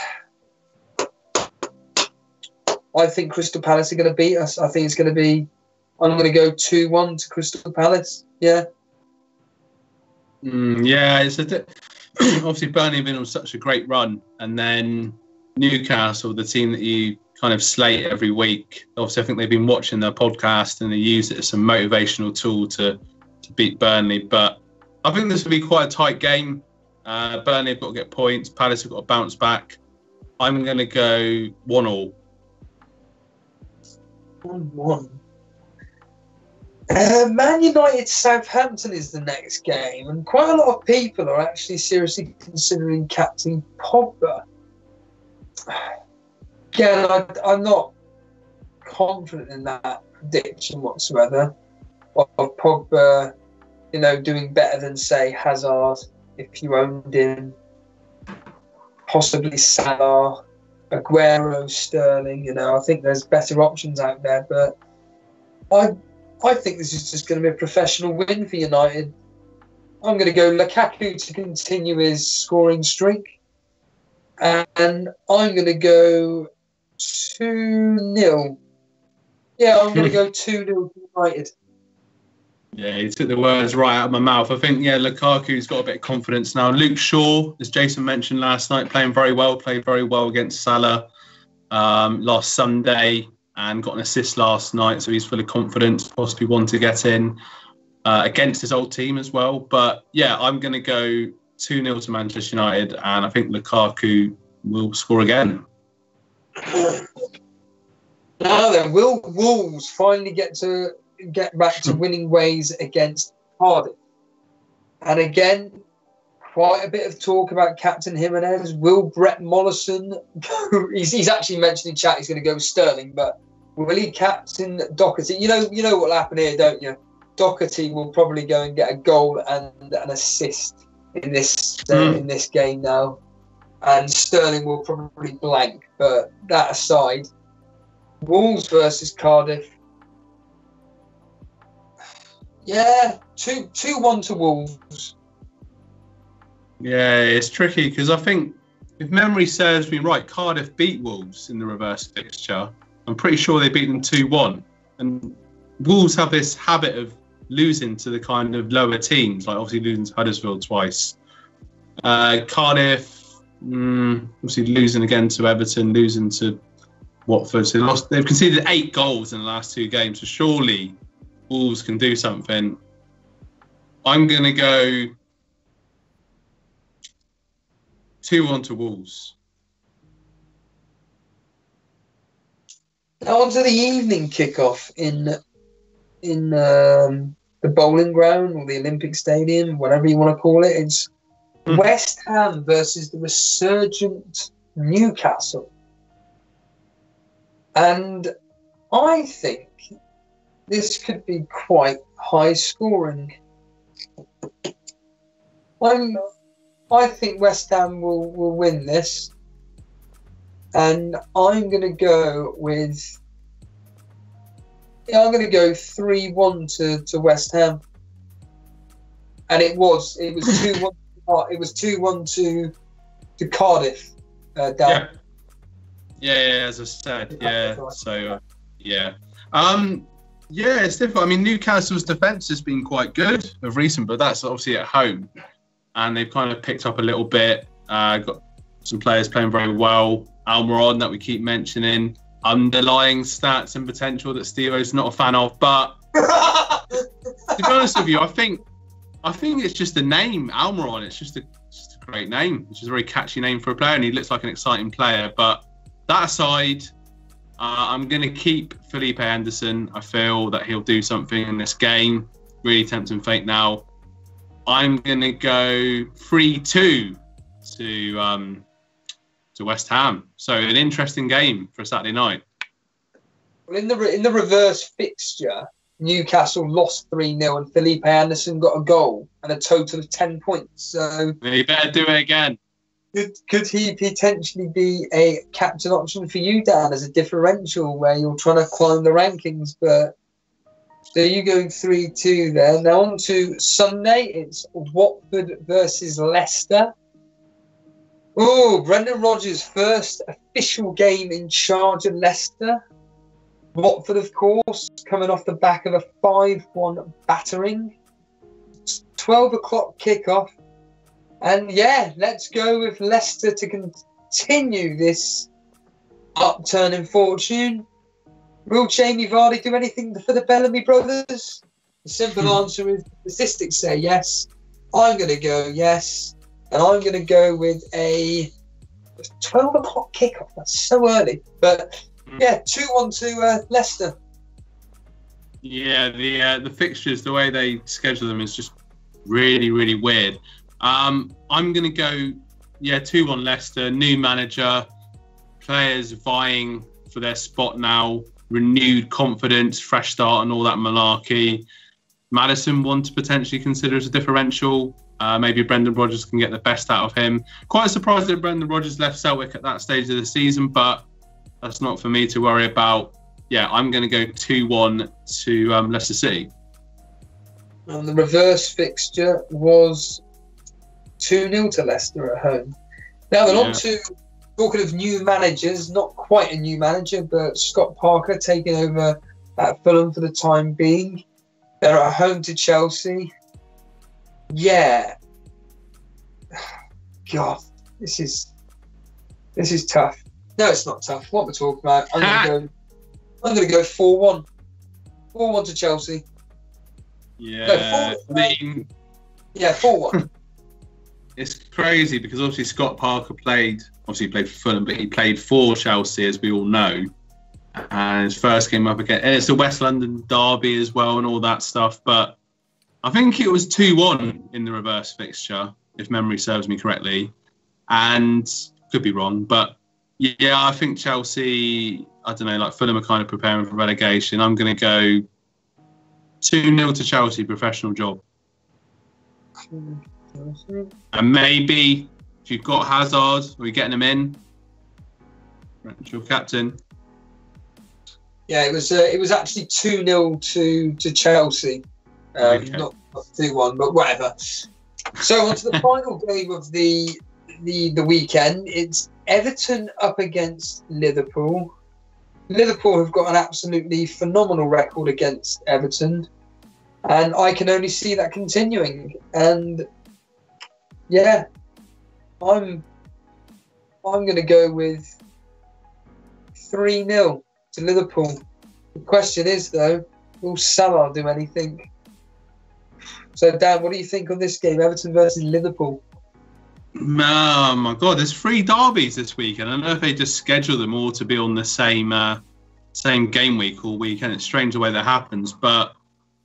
S2: I think Crystal Palace are going to beat us. I think it's going to be... I'm going to go 2-1 to Crystal Palace. Yeah.
S1: It's obviously Burnley have been on such a great run. And then Newcastle, the team that you kind of slate every week. Obviously, I think they've been watching their podcast and they use it as a motivational tool to beat Burnley. But I think this will be quite a tight game. Burnley have got to get points. Palace have got to bounce back. I'm going to go 1-1.
S2: 1-1. Man United Southampton is the next game, and quite a lot of people are actually seriously considering captain Pogba. Again, I'm not confident in that prediction whatsoever of Pogba, doing better than, say, Hazard if you owned him, possibly Salah, Aguero, Sterling. I think there's better options out there, but I think this is just going to be a professional win for United. I'm going to go Lukaku to continue his scoring streak. And I'm going to go 2-0. Yeah, I'm going to go 2-0 to United.
S1: Yeah, you took the words right out of my mouth. I think, Lukaku's got a bit of confidence now. Luke Shaw, as Jason mentioned last night, played very well against Salah last Sunday. And got an assist last night, so he's full of confidence, possibly one to get in against his old team as well. But I'm going to go 2-0 to Manchester United, and I think Lukaku will score again.
S2: Now then, will Wolves finally get back to winning ways against Cardiff? And again, quite a bit of talk about Captain Jimenez. Will Brett Mollison go? He's actually mentioned in chat he's going to go with Sterling, but will he captain Doherty? You know what will happen here, don't you? Doherty will probably go and get a goal and an assist in this game now, and Sterling will probably blank. But that aside, Wolves versus Cardiff. 2-1 to Wolves.
S1: Yeah, it's tricky because I think, if memory serves me right, Cardiff beat Wolves in the reverse fixture. I'm pretty sure they beat them 2-1. And Wolves have this habit of losing to the kind of lower teams, like obviously losing to Huddersfield twice. Cardiff, obviously losing again to Everton, losing to Watford. So they've conceded 8 goals in the last 2 games, so surely Wolves can do something. I'm going to go 2-1 to Wolves.
S2: Now on to the evening kickoff in the bowling ground or the Olympic Stadium, whatever you want to call it. It's West Ham versus the resurgent Newcastle. And I think this could be quite high scoring. I think West Ham will win this. And I'm going to go with... I'm going to go 3-1 to West Ham. And it was 2-1. It was 2-1 to Cardiff.
S1: Yeah, as I said, yeah. So, yeah. Yeah, it's difficult. I mean, Newcastle's defence has been quite good of recent, but that's obviously at home. And they've kind of picked up a little bit. Got some players playing very well. Almiron that we keep mentioning. Underlying stats and potential that Steve-O's not a fan of. But to be honest with you, I think it's just a name, Almiron. It's just a great name. It's just a very catchy name for a player, and he looks like an exciting player. But that aside, I'm going to keep Felipe Anderson. I feel that he'll do something in this game. Really tempting fate now. I'm going to go 3-2 to West Ham. So an interesting game for a Saturday night.
S2: Well, in the reverse fixture, Newcastle lost 3-0 and Felipe Anderson got a goal and a total of 10 points. So
S1: he better do it again.
S2: Could he potentially be a captain option for you, Dan, as a differential where you're trying to climb the rankings? But so you going 3-2 there. Now on to Sunday. It's Watford versus Leicester. Oh, Brendan Rodgers' first official game in charge of Leicester. Watford, of course, coming off the back of a 5-1 battering. 12 o'clock kickoff. And yeah, let's go with Leicester to continue this upturn in fortune. Will Jamie Vardy do anything for the Bellamy brothers? The simple answer is the statistics say yes. I'm going to go yes. And I'm going to go with a 12 o'clock kickoff. That's so early. But yeah, 2-1 to Leicester.
S1: Yeah, the fixtures, the way they schedule them is just really, really weird. I'm going to go, 2-1 Leicester, new manager, players vying for their spot now, renewed confidence, fresh start and all that malarkey. Maddison one to potentially consider as a differential. Maybe Brendan Rodgers can get the best out of him. Quite surprised that Brendan Rodgers left Celtic at that stage of the season, but that's not for me to worry about. Yeah, I'm going to go 2-1 to Leicester City.
S2: And the reverse fixture was 2-0 to Leicester at home. Now then on to, talking of new managers, not quite a new manager, but Scott Parker taking over at Fulham for the time being. They're at home to Chelsea. Yeah. God, this is tough. No, it's not tough. What we're talking about, I'm gonna go 4-1. 4-1 to Chelsea.
S1: Yeah.
S2: No, 4-1.
S1: It's crazy because obviously Scott Parker played for Fulham, but he played for Chelsea, as we all know. And his first game up again, and it's a West London derby as well, and all that stuff. But I think it was 2-1 in the reverse fixture, if memory serves me correctly, and could be wrong. But yeah, I think Chelsea, I don't know, like Fulham are kind of preparing for relegation. I'm going to go 2-0 to Chelsea, professional job. And maybe if you've got Hazard, are you getting him in? Your captain.
S2: Yeah, it was actually 2-0 to Chelsea.
S1: Okay.
S2: Not 2-1, but whatever. So on to the final game of the weekend. It's Everton up against Liverpool. Liverpool have got an absolutely phenomenal record against Everton, and I can only see that continuing. And yeah, I'm going to go with 3-0 to Liverpool. The question is, though, will Salah do anything? So, Dan, what do you think on this game, Everton versus Liverpool?
S1: Oh my God, there's 3 derbies this weekend. I don't know if they just schedule them all to be on the same game week all weekend. It's strange the way that happens, but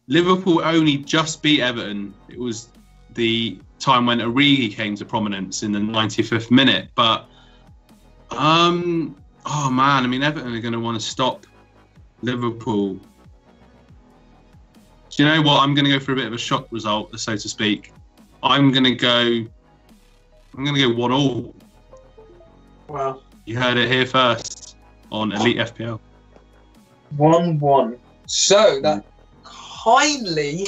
S1: Liverpool only just beat Everton. It was the time when Origi came to prominence in the 95th minute. But oh man, I mean, Everton are going to want to stop Liverpool. Do you know what? I'm going to go for a bit of a shock result, so to speak. I'm going to go 1-1.
S2: Wow.
S1: You heard it here first on Elite FPL.
S2: 1-1. So that kindly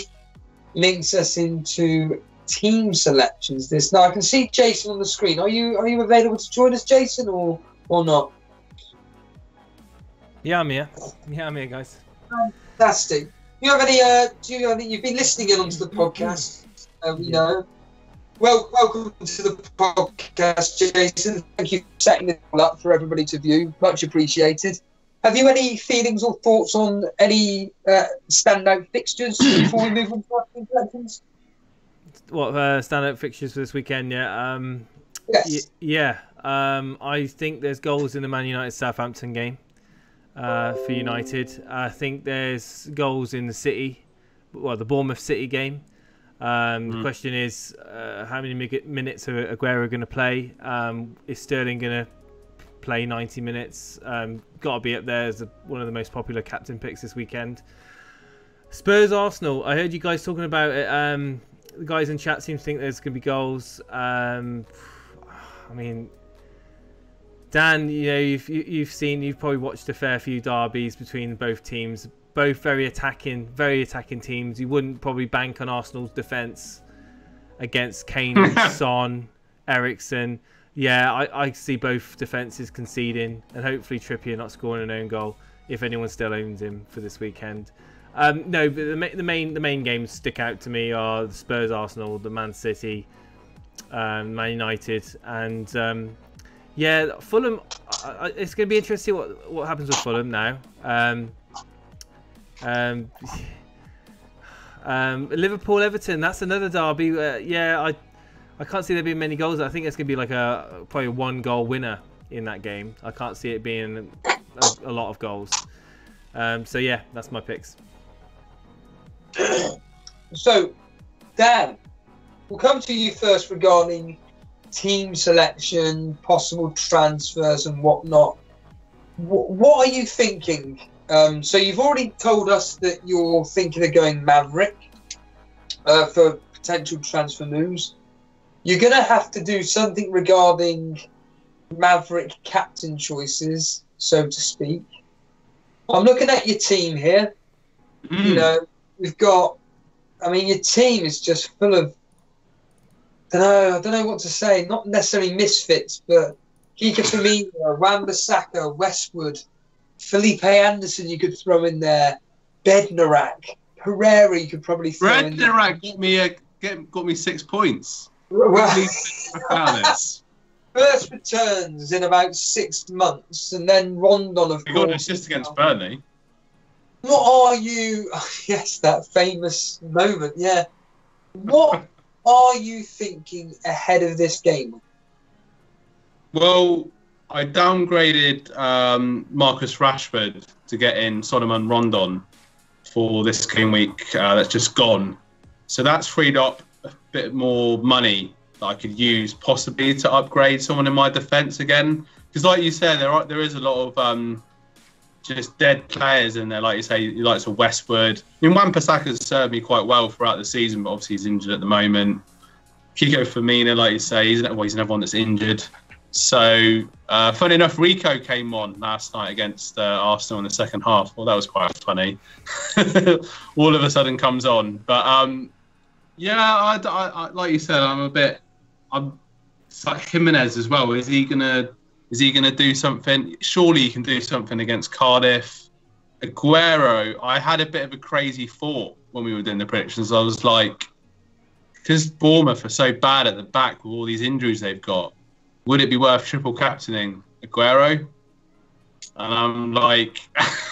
S2: links us into team selections. Now I can see Jason on the screen. Are you available to join us, Jason, or not?
S3: Yeah, I'm here. Yeah, I'm here, guys.
S2: Fantastic. You've been listening in onto the podcast. You know. Well, welcome to the podcast, Jason. Thank you for setting it all up for everybody to view. Much appreciated. Have you any feelings or thoughts on any standout fixtures before we move on to our team selections?
S3: What standout fixtures for this weekend? Yeah.
S2: Yes.
S3: I think there's goals in the Man United Southampton game for United. I think there's goals in the Bournemouth City game. The question is, how many minutes are Aguero going to play? Is Sterling going to play 90 minutes? Got to be up there as one of the most popular captain picks this weekend. Spurs Arsenal. I heard you guys talking about it. The guys in chat seem to think there's going to be goals. I mean, Dan, you know, you've probably watched a fair few derbies between both teams. Both very attacking teams. You wouldn't probably bank on Arsenal's defence against Kane, Son, Eriksen. Yeah, I see both defences conceding, and hopefully Trippier not scoring an own goal if anyone still owns him for this weekend. No, but the main games stick out to me are the Spurs, Arsenal, the Man City, Man United, and Fulham. It's going to be interesting what happens with Fulham now. Liverpool Everton, that's another derby. I can't see there being many goals. I think it's going to be like probably a 1-goal winner in that game. I can't see it being a lot of goals. So yeah, that's my picks.
S2: So, Dan, we'll come to you first regarding team selection, possible transfers and whatnot. What are you thinking? So you've already told us that you're thinking of going Maverick for potential transfer moves. You're going to have to do something regarding Maverick captain choices, so to speak. I'm looking at your team here. You know, your team is just full of, I don't know what to say, not necessarily misfits, but Kika Firmino, Wan-Bissaka, Westwood, Felipe Anderson you could throw in there, Bednarak, Herrera you could probably throw in there.
S1: Bednarak got me 6 points.
S2: Well, first returns in about 6 months, and then Rondon, of course.
S1: He got an assist against Burnley.
S2: What are you... Yes, that famous moment, yeah. What are you thinking ahead of this game?
S1: Well, I downgraded Marcus Rashford to get in Solomon Rondon for this game week that's just gone. So that's freed up a bit more money that I could use possibly to upgrade someone in my defence again. Because like you said, there is a lot of just dead players in there. Like you say, you like Westwood. I mean, Wan-Bissaka's served me quite well throughout the season, but obviously he's injured at the moment. Kiko Firmino, like you say, he's another one that's injured. So, funny enough, Rico came on last night against Arsenal in the second half. Well, that was quite funny. All of a sudden comes on. But, I like you said, it's like Jimenez as well. Is he gonna do something? Surely he can do something against Cardiff. Aguero, I had a bit of a crazy thought when we were doing the predictions. I was like, because Bournemouth are so bad at the back with all these injuries they've got, would it be worth triple captaining Aguero? And I'm like,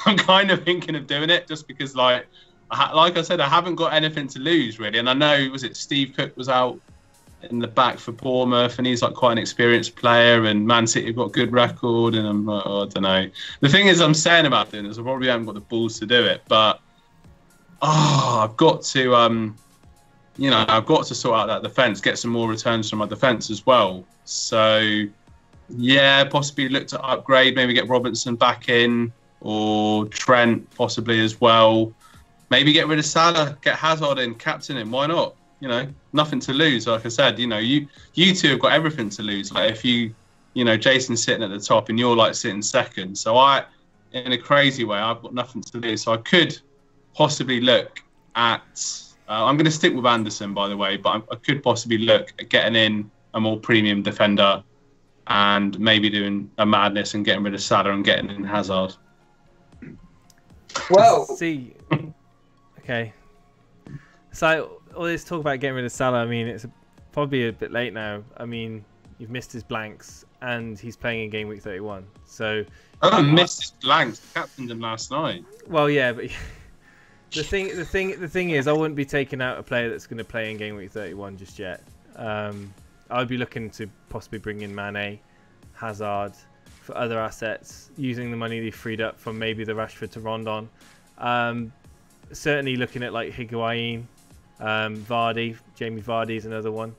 S1: I'm kind of thinking of doing it just because, like I said, I haven't got anything to lose really. And I know, Steve Cook was out in the back for Bournemouth, and he's like quite an experienced player. And Man City have got a good record, and I'm like, I don't know. The thing is, I'm saying about doing this, I probably haven't got the balls to do it, but I've got to, I've got to sort out that defence, get some more returns from my defence as well. So, yeah, possibly look to upgrade, maybe get Robinson back in, or Trent possibly as well. Maybe get rid of Salah, get Hazard in, captain him. Why not? Nothing to lose. Like I said, you two have got everything to lose. Like if Jason's sitting at the top and you're like sitting second. So in a crazy way, I've got nothing to lose. So I could possibly look at. I'm going to stick with Anderson, by the way, but I could possibly look at getting in a more premium defender and maybe doing a madness and getting rid of Salah and getting in Hazard.
S2: Well,
S3: see, okay. So all this talk about getting rid of Salah, I mean, it's probably a bit late now. I mean, you've missed his blanks, and he's playing in game week 31. So
S1: I haven't missed his blanks. I captained him last night.
S3: well, yeah, but the thing is, I wouldn't be taking out a player that's going to play in game week 31 just yet. I'd be looking to possibly bring in Mane, Hazard for other assets, using the money they freed up from maybe the Rashford to Rondon. Certainly looking at like Higuain, Vardy, Jamie Vardy is another one.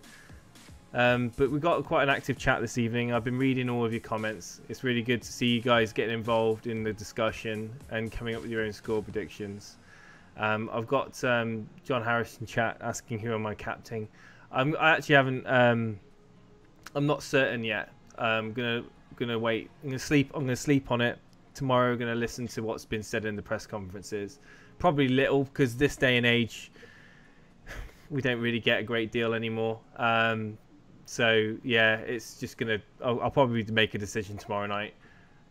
S3: But we've got quite an active chat this evening. I've been reading all of your comments. It's really good to see you guys getting involved in the discussion and coming up with your own score predictions. I've got John Harris in chat asking who am I captaining. I actually haven't. I'm not certain yet. I'm gonna wait. I'm gonna sleep on it tomorrow. I'm gonna listen to what's been said in the press conferences. Probably little, because this day and age, we don't really get a great deal anymore. So yeah, it's just gonna. I'll probably make a decision tomorrow night,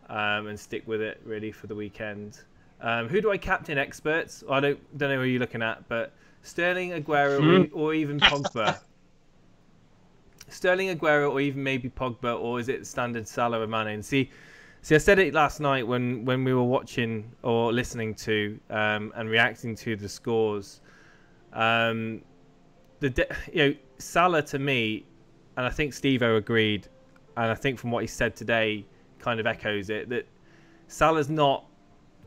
S3: and stick with it really for the weekend. Who do I captain? Experts? I don't know who you're looking at, but Sterling, Aguero, or even Pogba. Sterling, Aguero, or even maybe Pogba, or is it standard Salah and Mane? And see, I said it last night when we were watching or listening to and reacting to the scores. Salah to me, and I think Steve-O agreed, and I think from what he said today, kind of echoes it, that Salah's not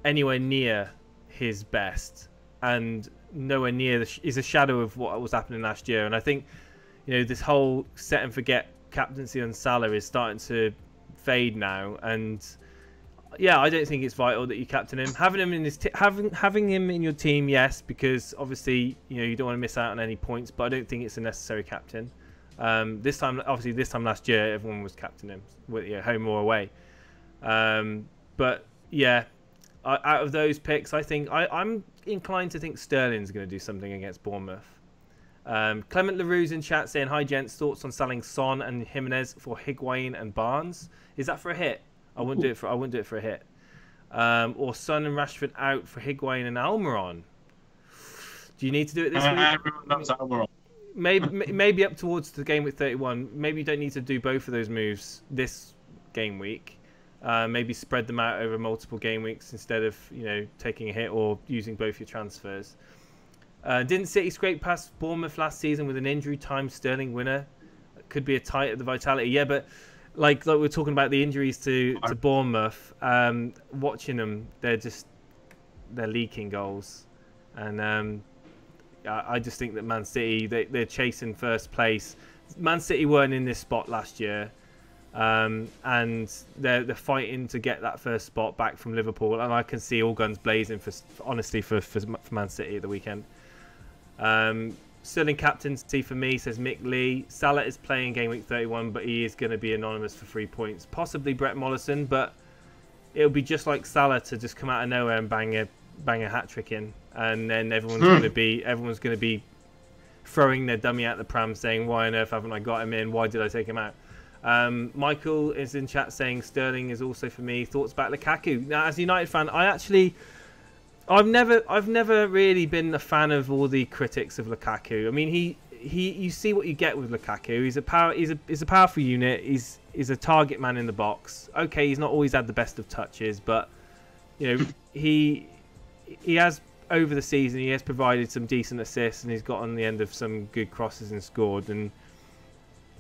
S3: anywhere near his best, and nowhere near is a shadow of what was happening last year. And I think, this whole set and forget captaincy on Salah is starting to fade now. And yeah, I don't think it's vital that you captain him. Having him in having him in your team, yes, because obviously you don't want to miss out on any points. But I don't think it's a necessary captain. This time last year, everyone was captaining him, home or away. But yeah, out of those picks, I think I'm inclined to think Sterling's going to do something against Bournemouth. Clement LaRue's in chat saying, hi gents, thoughts on selling Son and Jimenez for Higuain and Barnes? Is that for a hit? I wouldn't do it for a hit. Or Son and Rashford out for Higuain and Almiron. Do you need to do it this week?
S1: Everyone loves Almiron.
S3: Maybe up towards the game week 31. Maybe you don't need to do both of those moves this game week. Maybe spread them out over multiple game weeks instead of taking a hit or using both your transfers. Didn't City scrape past Bournemouth last season with an injury time Sterling winner? Could be a tight at the Vitality. Yeah, but like we're talking about the injuries to Bournemouth. Watching them, they're leaking goals, and I just think that Man City they're chasing first place. Man City weren't in this spot last year. And they're fighting to get that first spot back from Liverpool, and I can see all guns blazing for Man City at the weekend. Sterling captaincy for me, says Mick Lee. Salah is playing game week 31, but he is going to be anonymous for 3 points. Possibly Brett Mollison, but it'll be just like Salah to just come out of nowhere and bang a hat trick in, and then everyone's going to be throwing their dummy out the pram, saying, "Why on earth haven't I got him in? Why did I take him out?" Michael is in chat saying Sterling is also for me. Thoughts about Lukaku? Now, as a United fan, I've never really been a fan of all the critics of Lukaku. I mean, you see what you get with Lukaku. He's a powerful unit. He's a target man in the box. Okay, he's not always had the best of touches, but he has over the season he has provided some decent assists, and he's got on the end of some good crosses and scored. And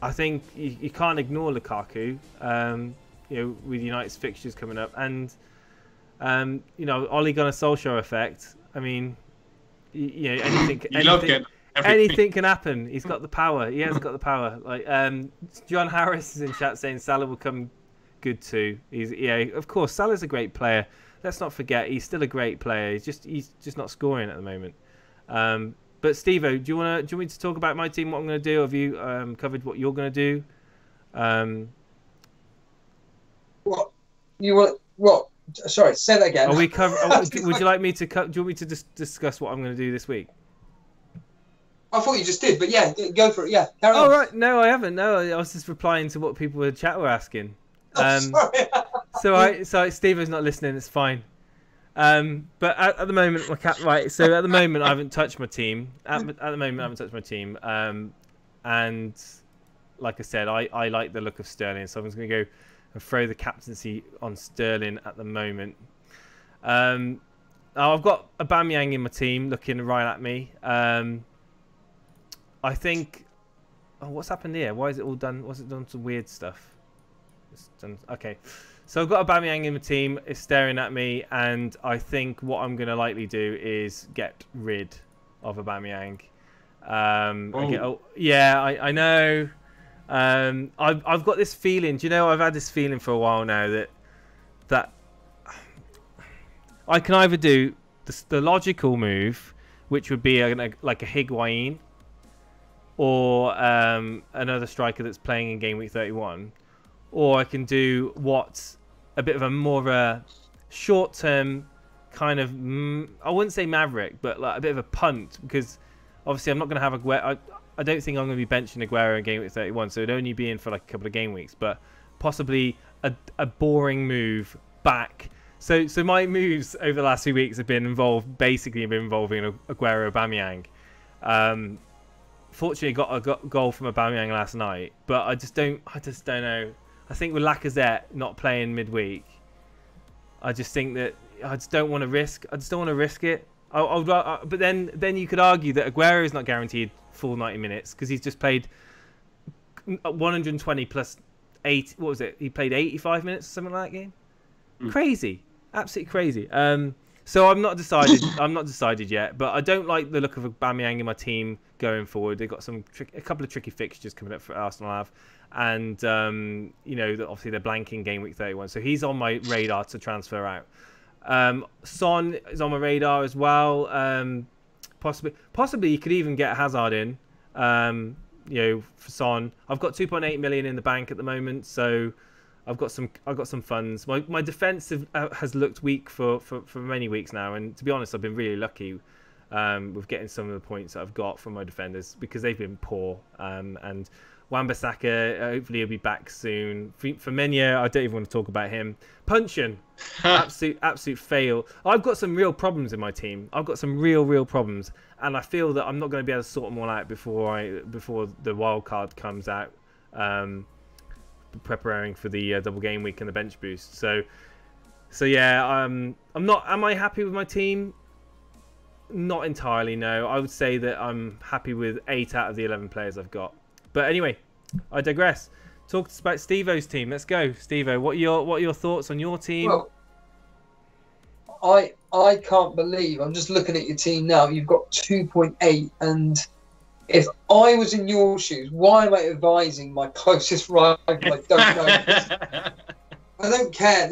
S3: I think you can't ignore Lukaku, with United's fixtures coming up. And, Ole Gunnar Solskjaer effect. I mean, anything can happen. He's got the power. He has got the power. Like John Harris is in chat saying Salah will come good too. Of course, Salah's a great player. Let's not forget, he's still a great player. He's just not scoring at the moment. But Steve-O, do you want me to talk about my team? What I'm going to do? Have you covered what you're going to do?
S2: What you want? What? Sorry, say that again.
S3: Are we cover? Would you like me to? Do you want me to discuss what I'm going to do this week?
S2: I thought you just did, but yeah, go for it. Yeah, carry on.
S3: Oh right, no, I haven't. No, I was just replying to what people in chat were asking.
S2: Sorry.
S3: So Steve-O's not listening. It's fine. But at the moment, right. So at the moment, I haven't touched my team. At the moment, I haven't touched my team. And like I said, I like the look of Sterling, so I'm just going to go and throw the captaincy on Sterling at the moment. I've got Aubameyang in my team, looking right at me. I think. Oh, what's happened here? Why is it all done? What's it done? Some weird stuff. It's done. Okay. So I've got Aubameyang in the team. It's staring at me, and I think what I'm going to likely do is get rid of Aubameyang. I know. I've got this feeling. Do you know? I've had this feeling for a while now that I can either do the logical move, which would be like a Higuain, or another striker that's playing in Game Week 31, or I can do what's a bit of a more of a short-term kind of, I wouldn't say maverick, but like a bit of a punt, because obviously I'm not going to have Aguero. I don't think I'm going to be benching Aguero in Game Week 31, so it'd only be in for like a couple of game weeks, but possibly a boring move back. So my moves over the last few weeks have been involving Aguero Aubameyang. Fortunately, got a goal from Aubameyang last night, but I just don't know. I think with Lacazette not playing midweek, I just think that I just don't want to risk. I just don't want to risk it. But then you could argue that Aguero is not guaranteed full 90 minutes because he's just played 120 plus 8. What was it? He played 85 minutes or something like that game. Crazy, absolutely crazy. So I'm not decided. I'm not decided yet, but I don't like the look of Aubameyang in my team going forward. They've got a couple of tricky fixtures coming up for Arsenal have, and obviously they're blanking Game Week 31, so he's on my radar to transfer out. Son is on my radar as well. Possibly you could even get Hazard in. For Son, I've got 2.8 million in the bank at the moment, so I've got some funds. My defense has looked weak for many weeks now, and to be honest, I've been really lucky with getting some of the points that I've got from my defenders because they've been poor. And Wan-Bissaka, hopefully he'll be back soon. Firmino, I don't even want to talk about him. Punchin, absolute fail. I've got some real problems in my team. I've got some real problems, and I feel that I'm not going to be able to sort them all out before the wild card comes out. Preparing for the double game week and the bench boost. So yeah, I'm not. Am I happy with my team? Not entirely. No, I would say that I'm happy with 8 out of the 11 players I've got. But anyway, I digress. Talk to us about Steve-O's team. Let's go, Steve-O. What are your thoughts on your team?
S2: Well, I can't believe I'm just looking at your team now. You've got 2.8, and if I was in your shoes, why am I advising my closest rival? I don't know. I don't care.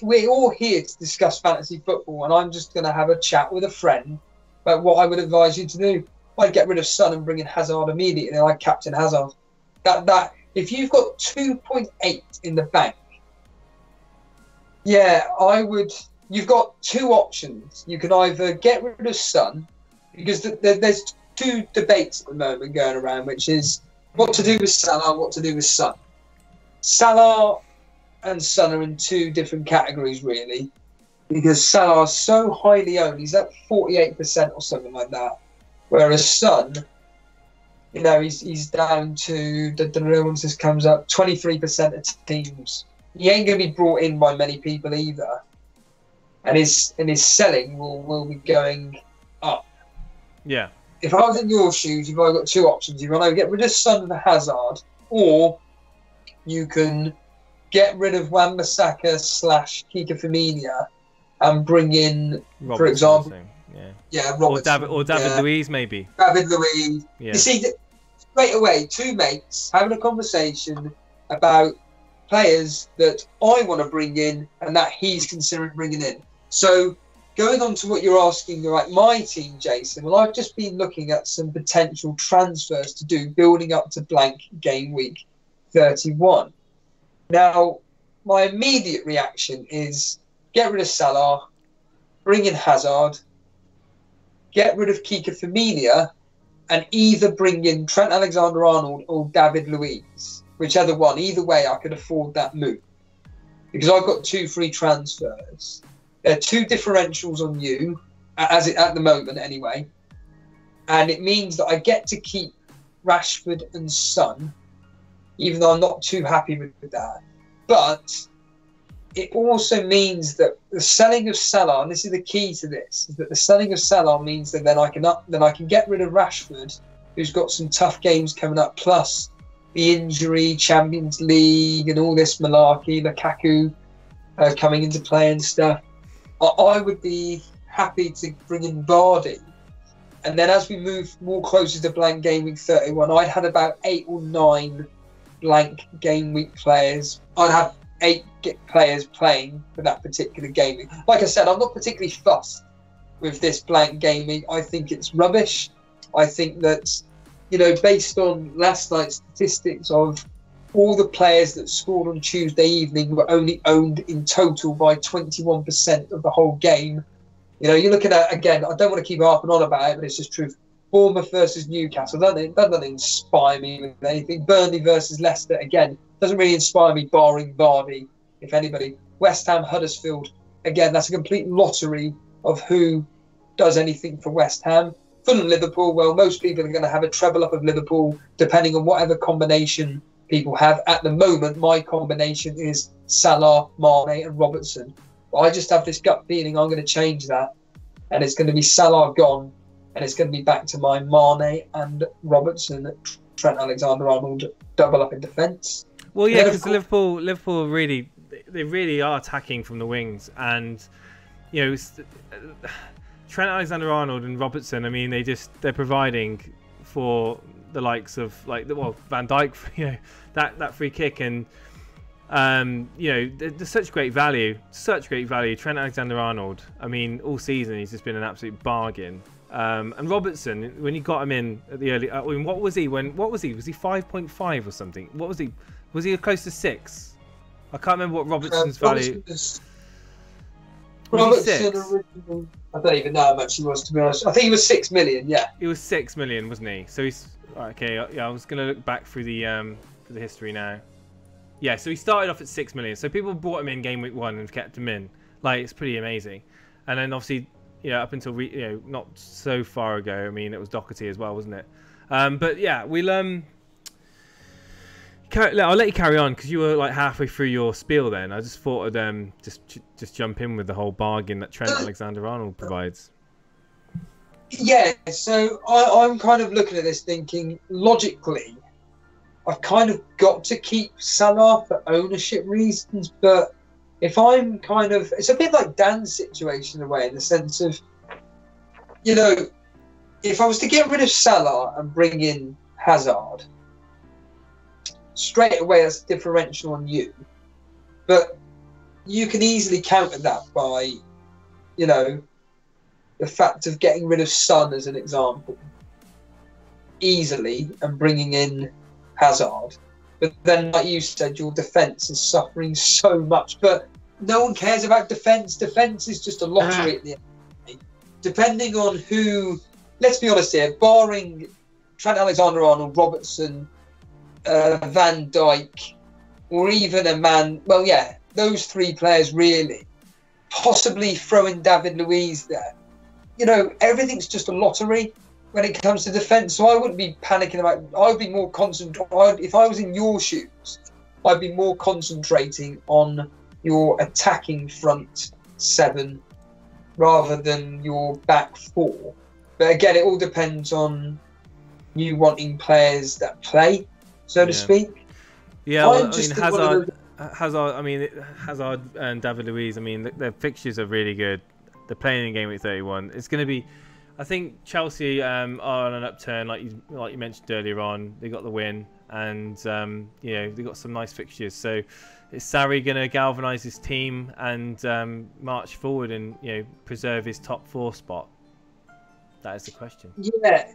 S2: We're all here to discuss fantasy football, and I'm just going to have a chat with a friend about what I would advise you to do. I'd get rid of Son and bring in Hazard immediately. I'd captain Hazard. That if you've got 2.8 in the bank, yeah, I would. You've got 2 options. You can either get rid of Son, because there's 2 debates at the moment going around, which is what to do with Salah, what to do with Son. Salah and Son are in 2 different categories, really, because Salah is so highly owned. He's at 48% or something like that, whereas Son, he's down to the once this comes up 23% of teams. He ain't going to be brought in by many people either, and his selling will be going up.
S3: Yeah.
S2: If I was in your shoes, you've only got 2 options. You can either get rid of Son and Hazard, or you can get rid of Wan-Bissaka / Kika Firmino and bring in, Robertson, for example, Robertson,
S3: or David Luiz, maybe.
S2: David Luiz.
S3: Yeah.
S2: You see, straight away, 2 mates having a conversation about players that I want to bring in and that he's considering bringing in. So, going on to what you're asking about my team, Jason, well, I've just been looking at some potential transfers to do building up to blank game week 31. Now, my immediate reaction is get rid of Salah, bring in Hazard, get rid of Kika Firmino, and either bring in Trent Alexander-Arnold or David Luiz, whichever one. Either way, I could afford that move because I've got 2 free transfers. There are 2 differentials on you, at the moment anyway. And it means that I get to keep Rashford and Son, even though I'm not too happy with that. But it also means that the selling of Salah, and this is the key to this, is that the selling of Salah means that then I can get rid of Rashford, who's got some tough games coming up, plus the injury, Champions League, and all this malarkey, Lukaku coming into play and stuff. I would be happy to bring in Vardy. And then as we move more closer to blank game week 31, I'd had about 8 or 9 blank game week players. I'd have 8 players playing for that particular game week. Like I said, I'm not particularly fussed with this blank game week. I think it's rubbish. I think that, based on last night's statistics of all the players that scored on Tuesday evening were only owned in total by 21% of the whole game. You're looking at, again, I don't want to keep harping on about it, but it's just truth. Bournemouth versus Newcastle, that doesn't inspire me with anything. Burnley versus Leicester, again, doesn't really inspire me, barring Vardy, if anybody. West Ham, Huddersfield, again, that's a complete lottery of who does anything for West Ham. Fulham, Liverpool, well, most people are going to have a treble up of Liverpool, depending on whatever combination people have. At the moment, my combination is Salah, Mane and Robertson. But I just have this gut feeling I'm going to change that. And it's going to be Salah gone. And it's going to be back to my Mane and Robertson, Trent Alexander-Arnold double up in defence.
S3: Well, yeah, because Liverpool really are attacking from the wings. And, Trent Alexander-Arnold and Robertson, I mean, they're providing for the likes of Van Dijk, that free kick, and there's such great value. Trent Alexander-Arnold, I mean, all season he's just been an absolute bargain. And Robertson, when you got him in at the early, what was he? Was he 5.5 or something? What was he? Was he close to 6? I can't remember what Robertson's value.
S2: Robertson, I don't even know how much he was, to be honest. I think he was 6 million. Yeah,
S3: he was 6 million, wasn't he? So he's okay. Yeah, I was gonna look back through the history now. Yeah, so he started off at 6 million. So people brought him in game week 1 and kept him in. It's pretty amazing. And then obviously, up until not so far ago, I mean, it was Doherty as well, wasn't it? But yeah, we'll I'll let you carry on because you were halfway through your spiel. Then I just thought I'd just jump in with the whole bargain that Trent Alexander-Arnold provides.
S2: Yeah, so I'm kind of looking at this thinking logically, I've kind of got to keep Salah for ownership reasons, but if I'm it's a bit like Dan's situation in a way, in the sense of, if I was to get rid of Salah and bring in Hazard, straight away that's a differential on you. But you can easily counter that by, the fact of getting rid of Son as an example, easily, and bringing in Hazard. But then, like you said, your defence is suffering so much. But no one cares about defence. Defence is just a lottery at the end of the day. Depending on who, let's be honest here, barring Trent Alexander-Arnold, Robertson, Van Dijk, or even a man, those 3 players really, possibly throwing David Luiz there. Everything's just a lottery when it comes to defence. So I wouldn't be panicking about. I would be more concentrating. If I was in your shoes, I'd be more concentrating on your attacking front 7 rather than your back 4. But again, it all depends on you wanting players that play, so to speak.
S3: Yeah, well, Hazard and David Luiz, I mean, their fixtures are really good. They're playing in game week 31. It's going to be, I think Chelsea are on an upturn, like you mentioned earlier on. They got the win, and they got some nice fixtures. So is Sarri going to galvanise his team and march forward and preserve his top 4 spot? That is the question. Yeah,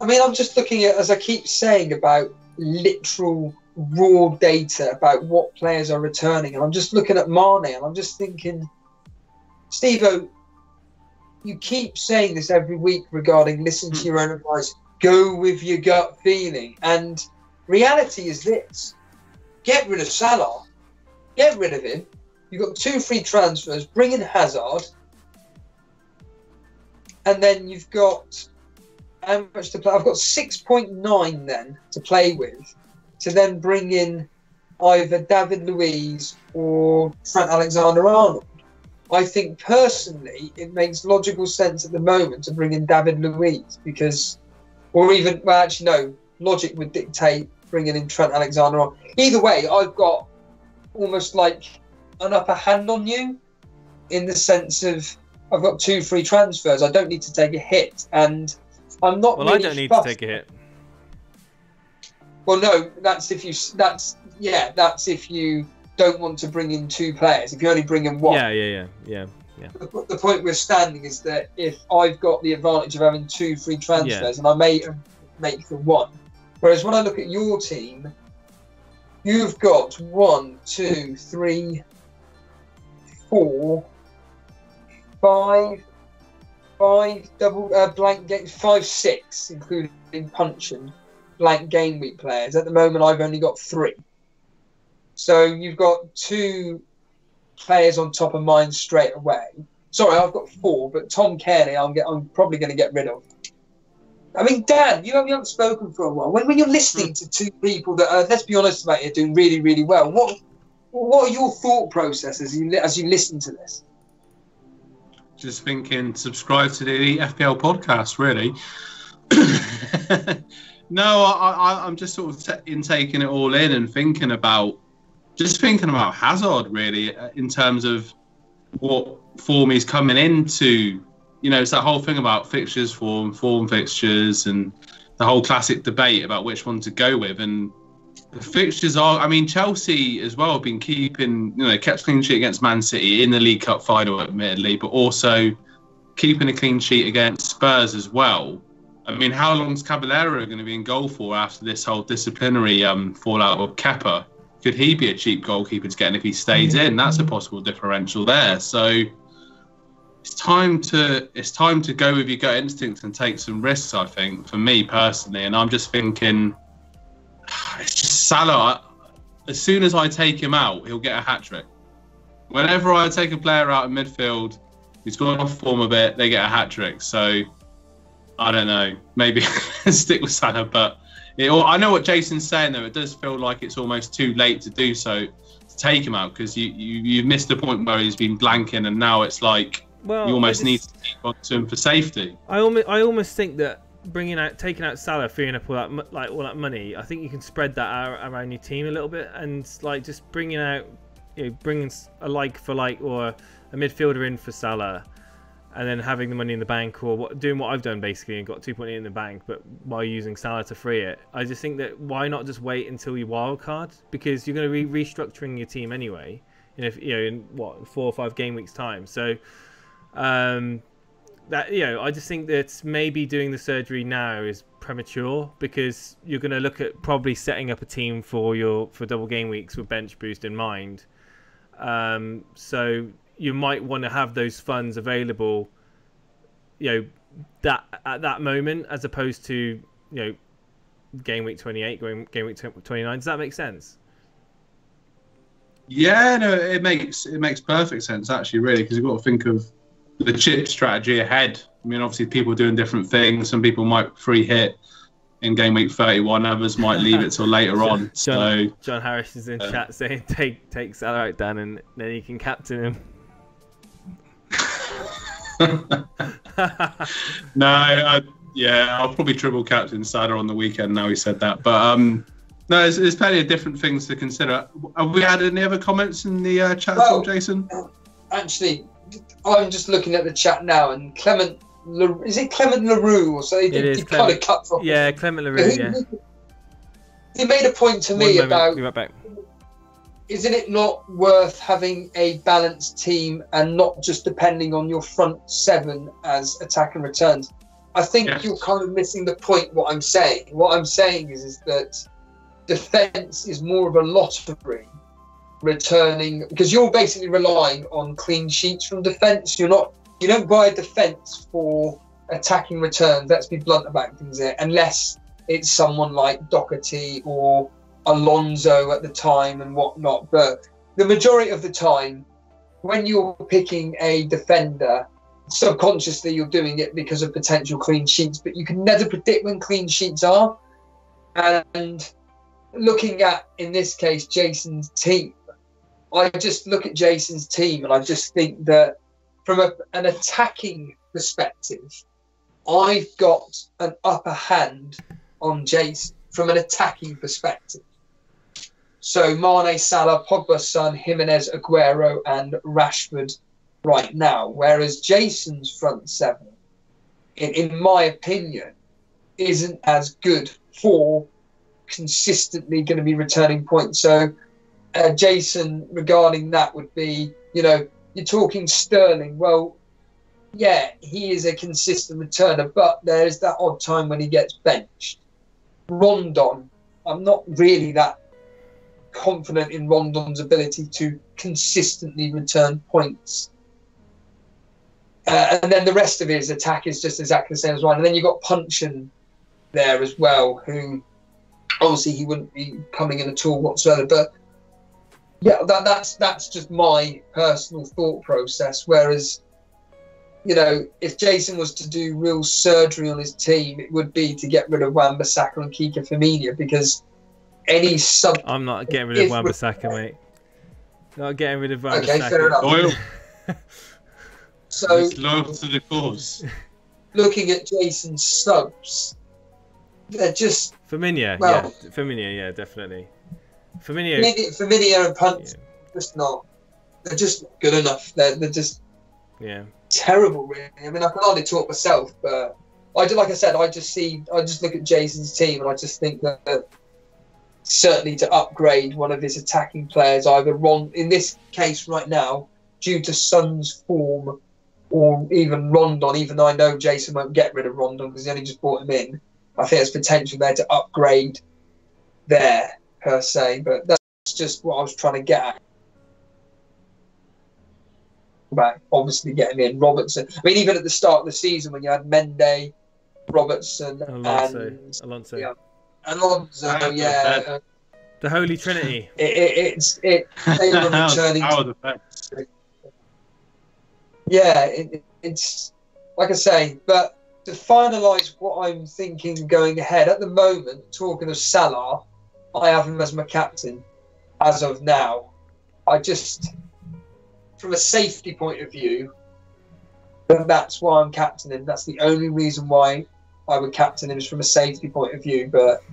S2: I mean, I'm just looking at, as I keep saying, about literal raw data about what players are returning, and I'm just looking at Mane, and I'm just thinking, Steve-O, you keep saying this every week regarding listen to your own advice, go with your gut feeling, and reality is this: get rid of Salah, get rid of him, you've got 2 free transfers, bring in Hazard, and then you've got how much to play? I've got 6.9 then to play with, to then bring in either David Luiz or Trent Alexander-Arnold. I think personally it makes logical sense at the moment to bring in David Luiz because, or even, well, actually no, logic would dictate bringing in Trent Alexander-Arnold. Either way, I've got almost like an upper hand on you in the sense of I've got 2 free transfers. I don't need to take a hit, and I'm not.
S3: Well,
S2: really
S3: I don't need
S2: fussed.
S3: to take a hit.
S2: Well, no, that's if you. That's if you don't want to bring in 2 players. If you only bring in 1.
S3: Yeah.
S2: The point we're standing is that if I've got the advantage of having 2 free transfers, and I may make the 1. Whereas when I look at your team, you've got 1, 2, 3, 4, 5 double blank game, 5, 6, including punching blank game week players. At the moment, I've only got 3. So you've got 2 players on top of mine straight away. Sorry, I've got 4, but Tom Cairney, I'm probably going to get rid of. I mean, Dan, you haven't spoken for a while. When you're listening to 2 people that are, let's be honest about it, doing really, really well, what are your thought processes as you listen to this?
S1: Just thinking, subscribe to the FPL podcast, really. No, I'm just sort of taking it all in and thinking about Hazard, really, in terms of what form he's coming into. You know, it's that whole thing about fixtures, form fixtures, and the whole classic debate about which one to go with. And the fixtures are, I mean, Chelsea as well have been keeping, kept clean sheet against Man City in the League Cup final, admittedly, but also keeping a clean sheet against Spurs as well. I mean, how long's Caballero going to be in goal for after this whole disciplinary fallout with Kepa? Could he be a cheap goalkeeper to get in if he stays in? That's a possible differential there. So it's time to go with your gut instinct and take some risks, I think, for me personally. And I'm just thinking, it's just Salah. As soon as I take him out, he'll get a hat-trick. Whenever I take a player out in midfield, he's gone off form a bit, they get a hat-trick. So I don't know, maybe stick with Salah. But I know what Jason's saying, though. It does feel like it's almost too late to do so, to take him out, because you've missed the point where he's been blanking, and now it's like you almost need to keep on to him for safety.
S3: I almost think that taking out Salah, freeing up all that money, I think you can spread that out around your team a little bit, and like just bringing out, bringing a like for like or a midfielder in for Salah, and then having the money in the bank, or doing what I've done basically and got 2.8 in the bank, but while using Salah to free it. I just think that why not just wait until you wild card, because you're going to be restructuring your team anyway, in 4 or 5 game weeks time. So I just think that maybe doing the surgery now is premature, because you're going to look at probably setting up a team for double game weeks with bench boost in mind. So you might want to have those funds available, that at that moment, as opposed to game week 28, game week 29. Does that make sense?
S1: Yeah, no, it makes perfect sense actually, really, because you've got to think of the chip strategy ahead. I mean, obviously people are doing different things. Some people might free hit in game week 31, others might leave it till later on.
S3: John Harris is in chat saying take Salah out, Dan, and then you can captain him.
S1: No, I'll probably triple captain Salah on the weekend now he said that. But no, there's plenty of different things to consider. Have we had any other comments in the chat at all, Jason?
S2: Actually, I'm just looking at the chat now, and is it Clement LaRue or so?
S3: It is Clement. Yeah, Clement LaRue. Yeah.
S2: He made a point to me about.
S3: Be right back.
S2: Isn't it not worth having a balanced team and not just depending on your front 7 as attack and returns? I think You're kind of missing the point. What I'm saying is that defence is more of a lottery, returning, because you're basically relying on clean sheets from defence. You don't buy defence for attacking returns. Let's be blunt about things here, unless it's someone like Doherty or Alonso at the time and whatnot. But the majority of the time, when you're picking a defender, subconsciously you're doing it because of potential clean sheets, but you can never predict when clean sheets are. And looking at, in this case, Jason's team, I just look at Jason's team and I just think that from an attacking perspective, I've got an upper hand on Jason from an attacking perspective. So Mane, Salah, Pogba, Son, Jimenez, Aguero and Rashford right now. Whereas Jason's front seven, in my opinion, isn't as good for consistently going to be returning points. So Jason, regarding that would be, you're talking Sterling. Well, yeah, he is a consistent returner, but there's that odd time when he gets benched. Rondon, I'm not really that confident in Rondon's ability to consistently return points. And then the rest of his attack is just exactly the same as mine. And then you've got Punchin there as well, who obviously he wouldn't be coming in at all whatsoever. But yeah, that's just my personal thought process. Whereas, if Jason was to do real surgery on his team, it would be to get rid of Wan-Bissaka and Kika Firmino, because any sub...
S3: I'm not getting rid of Wan-Bissaka, mate. Not getting rid of Wan-Bissaka.
S2: Okay, fair enough.
S1: Loyal.
S2: So,
S1: it's loyal to the cause.
S2: Looking at Jason's subs, they're just...
S3: Firmino, yeah, definitely.
S2: Firmino and Punt, just not... They're just not good enough. They're just...
S3: Yeah.
S2: Terrible, really. I mean, I can hardly talk myself, but I just look at Jason's team and I just think that certainly to upgrade one of his attacking players, either in this case right now, due to Son's form, or even Rondon, even though I know Jason won't get rid of Rondon because he only just brought him in. I think there's potential there to upgrade there, per se, but that's just what I was trying to get at. About obviously getting in Robertson. I mean, even at the start of the season when you had Mendy, Robertson,
S3: Alonso.
S2: Yeah, Alonso, yeah.
S3: The Holy Trinity.
S2: They were returning. Yeah, it's like I say, but to finalise what I'm thinking going ahead at the moment, talking of Salah, I have him as my captain as of now. I just, from a safety point of view, that's why I'm captaining him. That's the only reason why I would captain him, is from a safety point of view. But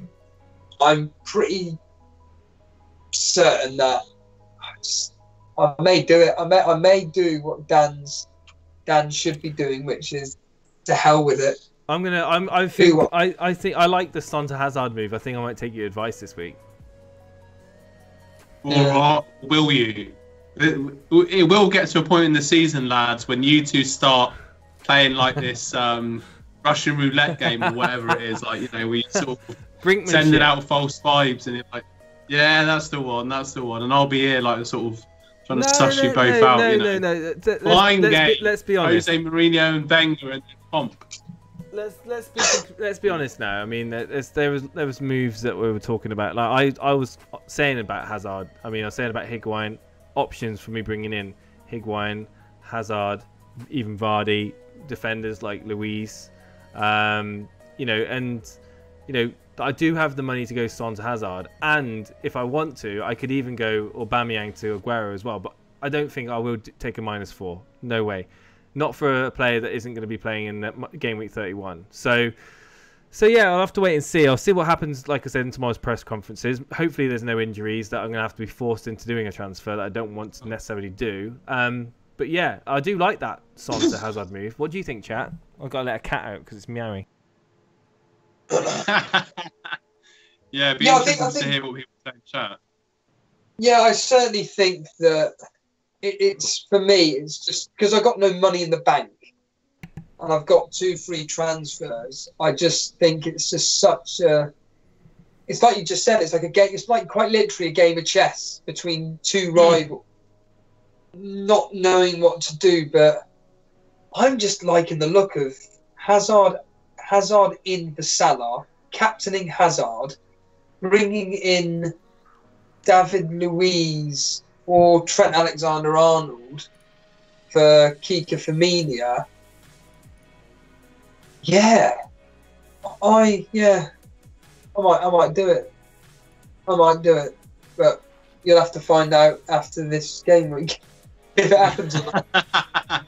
S2: I'm pretty certain that I may do it. I may do what Dan should be doing, which is to hell with it.
S3: I think I like the Son to Hazard move. I think I might take your advice this week.
S1: Or will you? It will get to a point in the season, lads, when you two start playing like this Russian roulette game or whatever it is, like, where you sort of sending out false vibes, and you're like, yeah, that's the one, and I'll be here like sort of trying to suss you both out.
S3: No. Let's be honest.
S1: Jose Mourinho and Wenger and Pomp.
S3: Let's be honest now. I mean, there was moves that we were talking about. Like I was saying about Hazard. I mean, I was saying about Higuain. Options for me bringing in Higuain, Hazard, even Vardy, defenders like Luis, I do have the money to go Son to Hazard, and if I want to, I could even go Aubameyang to Aguero as well. But I don't think I will take a -4. No way, not for a player that isn't going to be playing in Gameweek 31. So yeah, I'll have to wait and see. I'll see what happens, like I said, in tomorrow's press conferences. Hopefully there's no injuries that I'm going to have to be forced into doing a transfer that I don't want to necessarily do. But yeah, I do like that Son to Hazard move. What do you think, chat? I've got to let a cat out because it's meowing.
S1: Yeah, it'd be interesting to hear what people say in chat.
S2: Yeah, I certainly think that it's for me, it's just because I've got no money in the bank. And I've got 2 free transfers. I just think it's just such a... It's like you just said, it's like a game. It's like quite literally a game of chess between 2 rivals. Not knowing what to do, but I'm just liking the look of Hazard in for Salah, captaining Hazard, bringing in David Luiz or Trent Alexander-Arnold, for Kika Firmino, I might do it. I might do it, but you'll have to find out after this game week if it happens or not.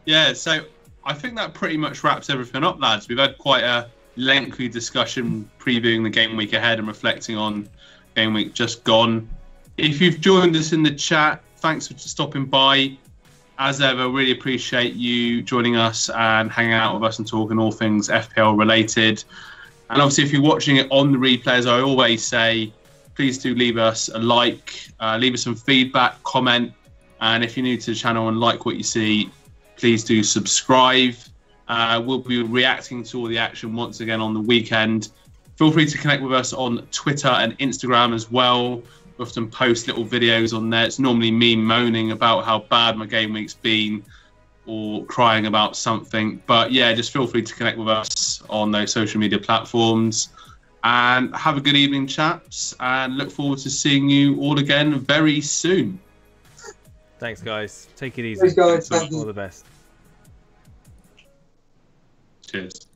S1: Yeah, so I think that pretty much wraps everything up, lads. We've had quite a lengthy discussion previewing the game week ahead and reflecting on game week just gone. If you've joined us in the chat, thanks for stopping by. As ever, really appreciate you joining us and hanging out with us and talking all things FPL related. And obviously, if you're watching it on the replay, as I always say, please do leave us a like, leave us some feedback, comment. And if you're new to the channel and like what you see, please do subscribe. We'll be reacting to all the action once again on the weekend. Feel free to connect with us on Twitter and Instagram as well. We often post little videos on there. It's normally me moaning about how bad my game week's been or crying about something. But yeah, just feel free to connect with us on those social media platforms. And have a good evening, chaps. And look forward to seeing you all again very soon.
S3: Thanks, guys. Take it easy.
S2: Thanks, guys.
S3: All the best.
S1: Cheers.